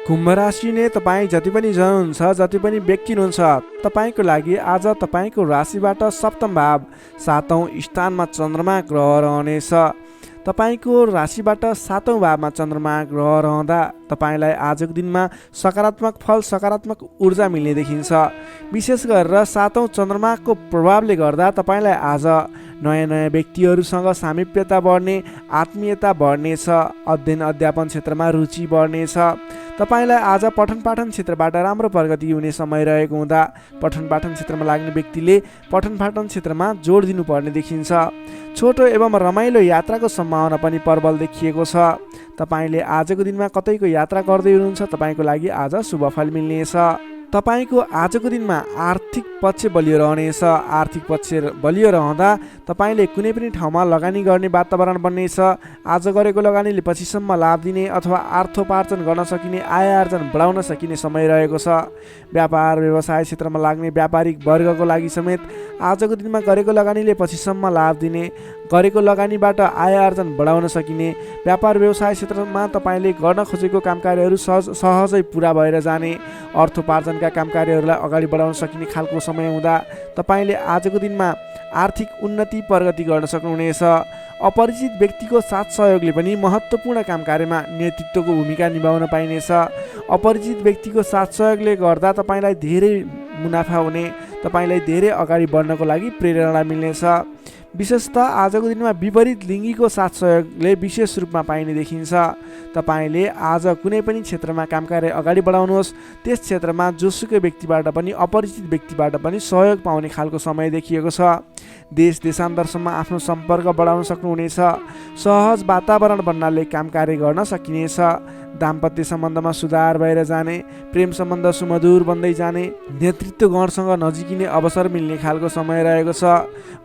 कुम्भ राशिले तपाईँ जति पनि जन हुन्छ, जति पनि व्यक्ति हुनुहुन्छ, तपाईँको लागि आज तपाईँको राशिबाट सप्तम भाव 7औं स्थानमा चन्द्रमा ग्रह रहनेछ। तपाईँको राशिबाट 7औं भावमा चन्द्रमा ग्रह रहँदा तपाईँलाई आजको दिनमा सकारात्मक फल, सकारात्मक ऊर्जा मिल्ने देखिन्छ। विशेष गरेर 7औं चन्द्रमाको प्रभावले गर्दा तपाईँलाई आज नयाँ नयाँ व्यक्तिहरूसँग सामिप्यता बढ्ने, आत्मीयता बढ्नेछ। अध्ययन अध्यापन क्षेत्रमा रुचि बढ्नेछ। तपाईँलाई आज पठन पाठन क्षेत्रबाट राम्रो प्रगति हुने समय रहेको हुँदा पठन पाठन क्षेत्रमा लाग्ने व्यक्तिले पठन पाठन क्षेत्रमा जोड दिनुपर्ने देखिन्छ। छोटो एवं रमाइलो यात्राको सम्भावना पनि प्रबल देखिएको छ। तपाईँले आजको दिनमा कतैको यात्रा गर्दै हुनुहुन्छ, तपाईँको लागि आज शुभ फल मिल्नेछ। तपाईँको आजको दिनमा आर्थिक पक्ष बलियो रहनेछ। आर्थिक पक्ष बलियो रहँदा तपाईँले कुनै पनि ठाउँमा लगानी गर्ने वातावरण बन्नेछ। आज गरेको लगानीले पछिसम्म लाभ दिने अथवा अर्थोपार्जन गर्न सकिने, आय आर्जन बढाउन सकिने समय रहेको छ। व्यापार व्यवसाय क्षेत्रमा लाग्ने व्यापारिक वर्गको लागि समेत आजको दिनमा गरेको लगानीले पछिसम्म लाभ दिने, गरेको लगानीबाट आय आर्जन बढाउन सकिने, व्यापार व्यवसाय क्षेत्रमा तपाईँले गर्न खोजेको काम कार्यहरू सहजै पुरा भएर जाने, अर्थोपार्जनका काम कार्यहरूलाई अगाडि बढाउन सकिने खालको समय हुँदा तपाईँले आजको दिनमा आर्थिक उन्नति प्रगति गर्न सक्नुहुनेछ। अपरिचित व्यक्तिको साथ सहयोगले पनि महत्त्वपूर्ण काम कार्यमा नेतृत्वको भूमिका निभाउन पाइनेछ। अपरिचित व्यक्तिको साथ सहयोगले गर्दा तपाईँलाई धेरै मुनाफा हुने, तपाईँलाई धेरै अगाडि बढ्नको लागि प्रेरणा मिल्नेछ। विशेषतः आजको दिनमा विपरीत लिङ्गीको साथ सहयोगले विशेष रूपमा पाइने देखिन्छ। तपाईँले आज कुनै पनि क्षेत्रमा काम कार्य अगाडि बढाउनुहोस्। त्यस क्षेत्रमा जोसुकै व्यक्तिबाट पनि, अपरिचित व्यक्तिबाट पनि सहयोग पाउने खालको समय देखिएको छ। देश देशान्तरसम्म आफ्नो सम्पर्क बढाउन सक्नुहुनेछ। सहज वातावरण बन्नाले काम कार्य गर्न सकिनेछ। दाम्पत्य सम्बन्धमा सुधार भएर जाने, प्रेम सम्बन्ध सुमधुर बन्दै जाने, नेतृत्व गणसँग नजिकिने अवसर मिल्ने खालको समय रहेको छ।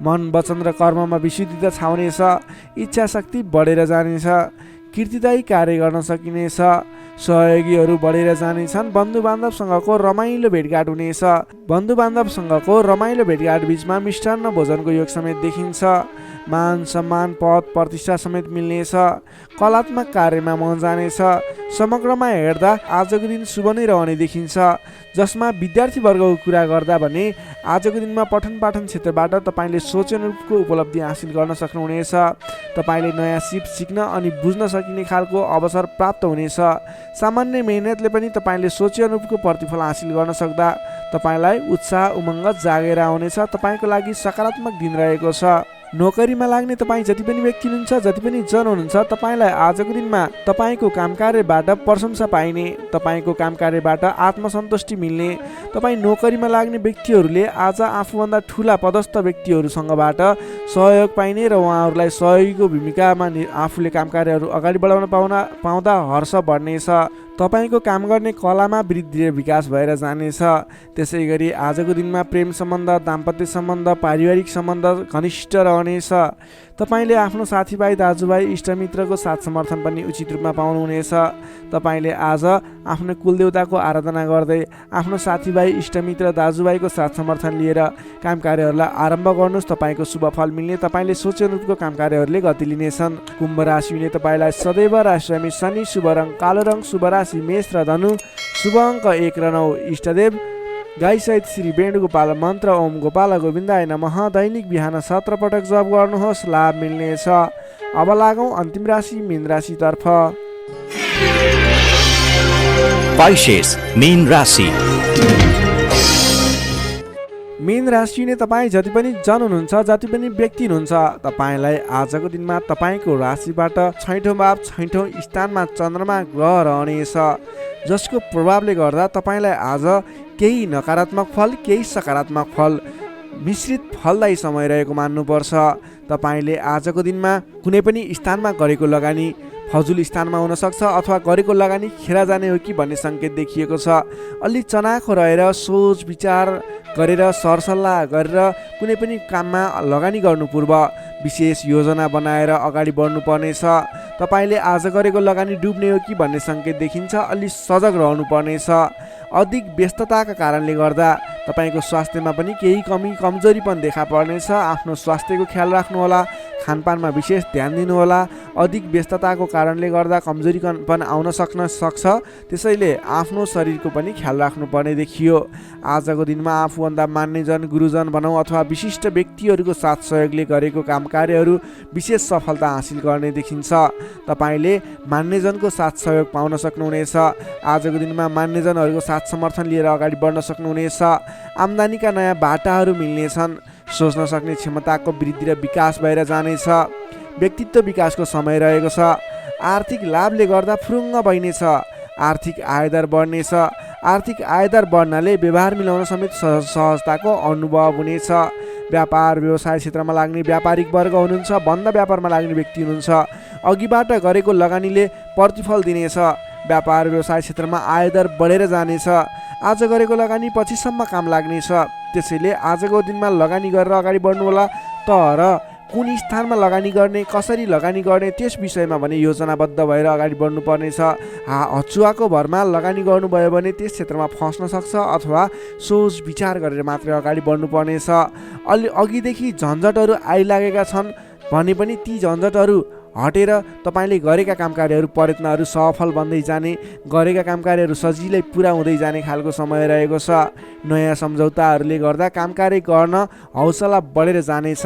मन वचन र कर्ममा विशुद्धता छाउनेछ। इच्छा शक्ति बढेर जानेछ। कीर्तिदायी कार्य गर्न सकिनेछ। सहयोगीहरू बढेर जानेछन्। बन्धु बान्धवसँगको रमाइलो भेटघाट हुनेछ। बन्धु बान्धवसँगको रमाइलो भेटघाट बिचमा मिष्टान्न भोजनको योग समेत देखिन्छ। मान सम्मान पद प्रतिष्ठा समेत मिल्नेछ। कलात्मक कार्यमा मन जानेछ। समग्रमा हेर्दा आजको दिन शुभ नै रहने देखिन्छ। जसमा विद्यार्थी वर्गको कुरा गर्दा भने आजको दिनमा पठन पाठन क्षेत्रबाट तपाईँले सोचे अनुरूपको उपलब्धि हासिल गर्न सक्नुहुनेछ। तपाईँले नयाँ सिप सिक्न अनि बुझ्न सकिने खालको अवसर प्राप्त हुनेछ। सामान्य मेहनतले पनि तपाईँले सोचे अनुरूपको प्रतिफल हासिल गर्न सक्दा तपाईँलाई उत्साह उमङ्ग जागेर आउनेछ। तपाईँको लागि सकारात्मक दिन रहेको छ। नोकरीमा लाग्ने तपाईँ जति पनि व्यक्ति हुनुहुन्छ, जति पनि जन हुनुहुन्छ, तपाईँलाई आजको दिनमा तपाईँको काम कार्यबाट प्रशंसा पाइने, तपाईँको काम कार्यबाट आत्मसन्तुष्टि मिल्ने। तपाईँ नोकरीमा लाग्ने व्यक्तिहरूले आज आफूभन्दा ठुला पदस्थ व्यक्तिहरूसँगबाट सहयोग पाइने र उहाँहरूलाई सहयोगीको भूमिकामा आफूले काम कार्यहरू अगाडि बढाउन पाउँदा हर्ष बढ्नेछ। तपाईँको काम गर्ने कलामा वृद्धि र विकास भएर जानेछ। त्यसै गरी आजको दिनमा प्रेम सम्बन्ध, दाम्पत्य सम्बन्ध, पारिवारिक सम्बन्ध घनिष्ठ रहनेछ। तपाईँले आफ्नो साथीभाइ, दाजुभाइ, इष्टमित्रको साथ समर्थन पनि उचित रूपमा पाउनुहुनेछ। तपाईँले आज आफ्नो कुलदेवताको आराधना गर्दै आफ्नो साथीभाइ, इष्टमित्र, दाजुभाइको साथ समर्थन लिएर काम कार्यहरूलाई आरम्भ गर्नुहोस्। तपाईँको शुभ फल मिल्ने। तपाईँले सोचे अनुरूपको काम कार्यहरूले गति लिनेछन्। कुम्भ राशिले तपाईँलाई सदैव राशिरामी शनि, शुभ रङ कालो रङ, शुभ राशि मेष र धनु, शुभ अङ्क 1 र 9। इष्टदेव गाई सहित श्री वेणुगोपाल मन्त्र ओम गोपाल गोविन्दाय नमः दैनिक बिहान 17 पटक जप गर्नुहोस्, लाभ मिल्नेछ। अब लागौँ अन्तिम राशि मीन राशितर्फ। Pisces, मीन राशि। मीन राशि नै तपाईँ जति पनि जन हुनुहुन्छ, जति पनि व्यक्ति हुनुहुन्छ, तपाईँलाई आजको दिनमा तपाईँको राशिबाट छैठौँ भाव छैठौँ स्थानमा चन्द्रमा ग्रह रहनेछ। जसको प्रभावले गर्दा तपाईँलाई आज केही नकारात्मक फल, केही सकारात्मक फल मिश्रित फलदायी समय रहेको मान्नुपर्छ। तपाईँले आजको दिनमा कुनै पनि स्थानमा गरेको लगानी फजुल स्थानमा हुनसक्छ अथवा गरेको लगानी खेर जाने हो कि भन्ने सङ्केत देखिएको छ। अलि चनाखो रहेर सोच विचार गरेर सरसल्लाह गरेर कुनै पनि काममा लगानी गर्नु पूर्व विशेष योजना बनाएर अगाडि बढ्नुपर्नेछ। तपाईँले आज गरेको लगानी डुब्ने हो कि भन्ने सङ्केत देखिन्छ। अलि सजग रहनुपर्नेछ। अधिक व्यस्तताका कारणले गर्दा तपाईँको स्वास्थ्यमा पनि केही कमजोरी पनि देखा पर्नेछ। आफ्नो स्वास्थ्यको ख्याल राख्नुहोला। खानपानमा विशेष ध्यान दिनुहोला। अधिक व्यस्तताको कारणले गर्दा कमजोरी पनि आउन सक्छ। त्यसैले आफ्नो शरीरको पनि ख्याल राख्नुपर्ने देखियो। आजको दिनमा आफूभन्दा मान्यजन, गुरुजन भनौँ अथवा विशिष्ट व्यक्तिहरूको साथ सहयोगले गरेको काम कार्यहरू विशेष सफलता हासिल गर्ने देखिन्छ। तपाईँले मान्यजनको साथ सहयोग पाउन सक्नुहुनेछ। आजको दिनमा मान्यजनहरूको साथ समर्थन लिएर अगाडि बढ्न सक्नुहुनेछ। आम्दानीका नयाँ बाटाहरू मिल्नेछन्। सोच्न सक्ने क्षमताको वृद्धि र विकास भएर जानेछ। व्यक्तित्व विकासको समय रहेको छ। आर्थिक लाभले गर्दा फुरुङ्ग बढ्नेछ। आर्थिक आयदार बढ्नेछ। आर्थिक आयदार बढ्नाले व्यवहार मिलाउन समेत सहजताको अनुभव हुनेछ। व्यापार व्यवसाय क्षेत्रमा लाग्ने व्यापारिक वर्ग हुनुहुन्छ, बन्द व्यापारमा लाग्ने व्यक्ति हुनुहुन्छ, अघिबाट गरेको लगानीले प्रतिफल दिनेछ। व्यापार व्यवसाय क्षेत्रमा आयदार बढेर जानेछ। आज गरेको लगानी पछिसम्म काम लाग्नेछ। त्यसैले आजको दिनमा लगानी गरेर अगाडि बढ्नु होला। तर कुन स्थानमा लगानी गर्ने, कसरी लगानी गर्ने त्यस विषयमा भने योजनाबद्ध भएर अगाडि बढ्नु पर्नेछ। हचुवाको भरमा लगानी गर्नुभयो भने त्यस क्षेत्रमा फस्न सक्छ अथवा सोच विचार गरेर मात्रै अगाडि बढ्नु पर्नेछ। अलि अघिदेखि झन्झटहरू आइलागेका छन् भने पनि ती झन्झटहरू हटेर तपाईँले गरेका काम कार्यहरू प्रयत्नहरू सफल बन्दै जाने, गरेका काम कार्यहरू सजिलै पुरा हुँदै जाने खालको समय रहेको छ। नयाँ सम्झौताहरूले गर्दा काम कार्य गर्न हौसला बढेर जानेछ।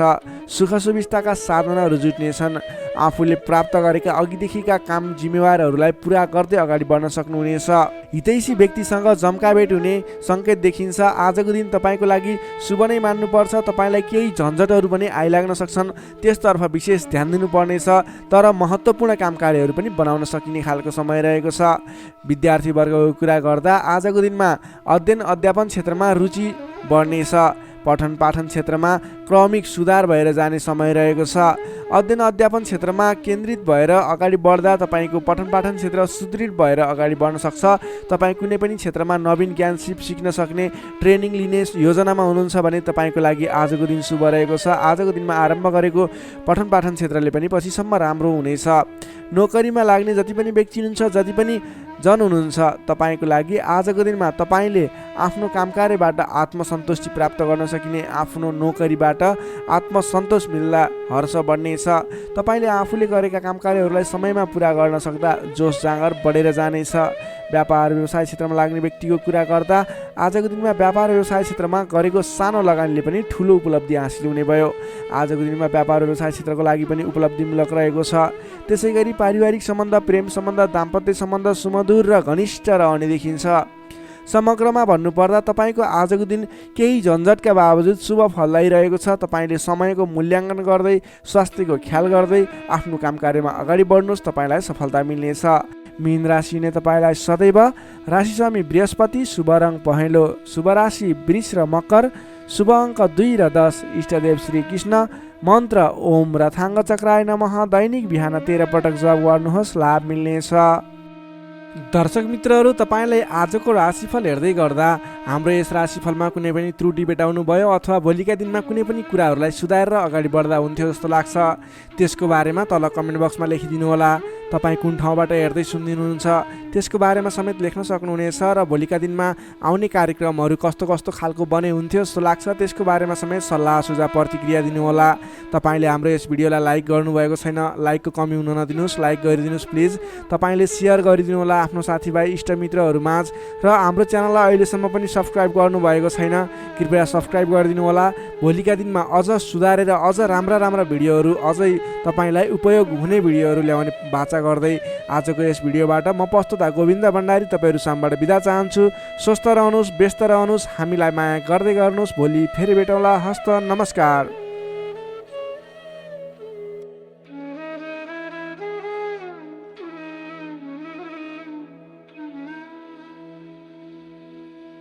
सुख सुविस्ताका साधनाहरू जुट्नेछन्। आफूले प्राप्त गरेका अघिदेखिका काम जिम्मेवारहरूलाई पुरा गर्दै अगाडि बढ्न सक्नुहुनेछ। हितैषी व्यक्तिसँग जम्काभेट हुने सङ्केत देखिन्छ। आजको दिन तपाईँको लागि शुभ नै मान्नुपर्छ। तपाईँलाई केही झन्झटहरू पनि आइलाग्न सक्छन्, त्यसतर्फ विशेष ध्यान दिनुपर्नेछ। तर महत्त्वपूर्ण काम कार्यहरू पनि बनाउन सकिने खालको समय रहेको छ। विद्यार्थी वर्गको कुरा गर्दा आजको दिनमा अध्ययन अध्यापन क्षेत्रमा रुचि बढ्नेछ। पठन पाठन क्षेत्रमा क्रमिक सुधार भएर जाने समय रहेको छ। अध्ययन अध्यापन क्षेत्रमा केन्द्रित भएर अगाडि बढ्दा तपाईँको पठन पाठन क्षेत्र सुदृढ भएर अगाडि बढ्न सक्छ। तपाईँ कुनै पनि क्षेत्रमा नवीन ज्ञान सिक्न सक्ने, ट्रेनिङ लिने योजनामा हुनुहुन्छ भने तपाईँको लागि आजको दिन शुभ रहेको छ। आजको दिनमा आरम्भ गरेको पठन पाठन क्षेत्रले पनि पछिसम्म राम्रो हुनेछ। नोकरीमा लाग्ने जति पनि व्यक्ति हुनुहुन्छ, जति पनि जन हुनुहुन्छ, तपाईँको लागि आजको दिनमा तपाईँले आफ्नो कामकार्यबाट आत्मसन्तुष्टि प्राप्त गर्न सकिने, आफ्नो नोकरीबाट आत्मसन्तोष मिल्दा हर्ष बढ्नेछ। तपाईँले आफूले गरेका कामकार्यहरूलाई समयमा पुरा गर्न सक्दा जोस जाँगर बढेर जानेछ। व्यापार व्यवसाय क्षेत्रमा लाग्ने व्यक्तिको कुरा गर्दा आजको दिनमा व्यापार व्यवसाय क्षेत्रमा गरेको सानो लगानीले पनि ठुलो उपलब्धि हासिल हुने भयो। आजको दिनमा व्यापार व्यवसाय क्षेत्रको लागि पनि उपलब्धिमूलक रहेको छ। त्यसै गरी पारिवारिक सम्बन्ध, प्रेम सम्बन्ध, दाम्पत्य सम्बन्ध सुमधुर र घनिष्ठ रहने देखिन्छ। समग्रमा भन्नुपर्दा तपाईँको आजको दिन केही झन्झटका बावजुद शुभ फल ल्याइरहेको छ। तपाईँले समयको मूल्याङ्कन गर्दै, स्वास्थ्यको ख्याल गर्दै आफ्नो कामकार्यमा अगाडि बढ्नुहोस्, तपाईँलाई सफलता मिल्नेछ। मीन राशिले तपाईँलाई सदैव राशिस्वामी बृहस्पति, शुभ रङ पहेँलो, शुभ राशि वृष र मकर, शुभ अङ्क 2 र 10, इष्टदेव श्री कृष्ण, मन्त्र ओम रथाङ्ग चक्राय नमः। दैनिक बिहान 13 पटक जप गर्नुहोस्, लाभ मिल्नेछ। दर्शक मित्रहरू, तपाईँलाई आजको राशिफल हेर्दै गर्दा हाम्रो यस राशिफलमा कुनै पनि त्रुटि भेटाउनु भयो अथवा भोलिका दिनमा कुनै पनि कुराहरूलाई सुधारेर अगाडि बढ्दा हुन्थ्यो जस्तो लाग्छ, त्यसको बारेमा तल कमेन्ट बक्समा लेखिदिनु होला। तपाईँ कुन ठाउँबाट हेर्दै सुनिदिनुहुन्छ त्यसको बारेमा समेत लेख्न सक्नुहुनेछ र भोलिका दिनमा आउने कार्यक्रमहरू कस्तो कस्तो खालको बने हुन्थ्यो जस्तो लाग्छ त्यसको बारेमा समेत सल्लाह सुझाव प्रतिक्रिया दिनुहोला। तपाईँले हाम्रो यस भिडियोलाई लाइक गर्नुभएको छैन, लाइकको कमी हुन नदिनुहोस्, लाइक गरिदिनुहोस् प्लिज। तपाईँले सेयर गरिदिनु होला आफ्नो साथीभाइ इष्टमित्रहरूमाझ र हाम्रो च्यानललाई अहिलेसम्म पनि सब्सक्राइब गर्नुभएको छैन, कृपया सब्सक्राइब गरिदिनु होला। भोलिका दिनमा अझ सुधारेर अझ राम्रा राम्रा भिडियोहरू, अझै तपाईँलाई उपयोग हुने भिडियोहरू ल्याउने बाचा गर्दै आजको यस भिडियोबाट म प्रस्तुता गोविन्द भण्डारी तपाईँहरू सामबाट बिदा चाहन्छु। स्वस्थ रहनुहोस्, व्यस्त रहनुहोस्, हामीलाई माया गर्दै गर्नुहोस्। भोलि फेरि भेटौँला। हस्त नमस्कार।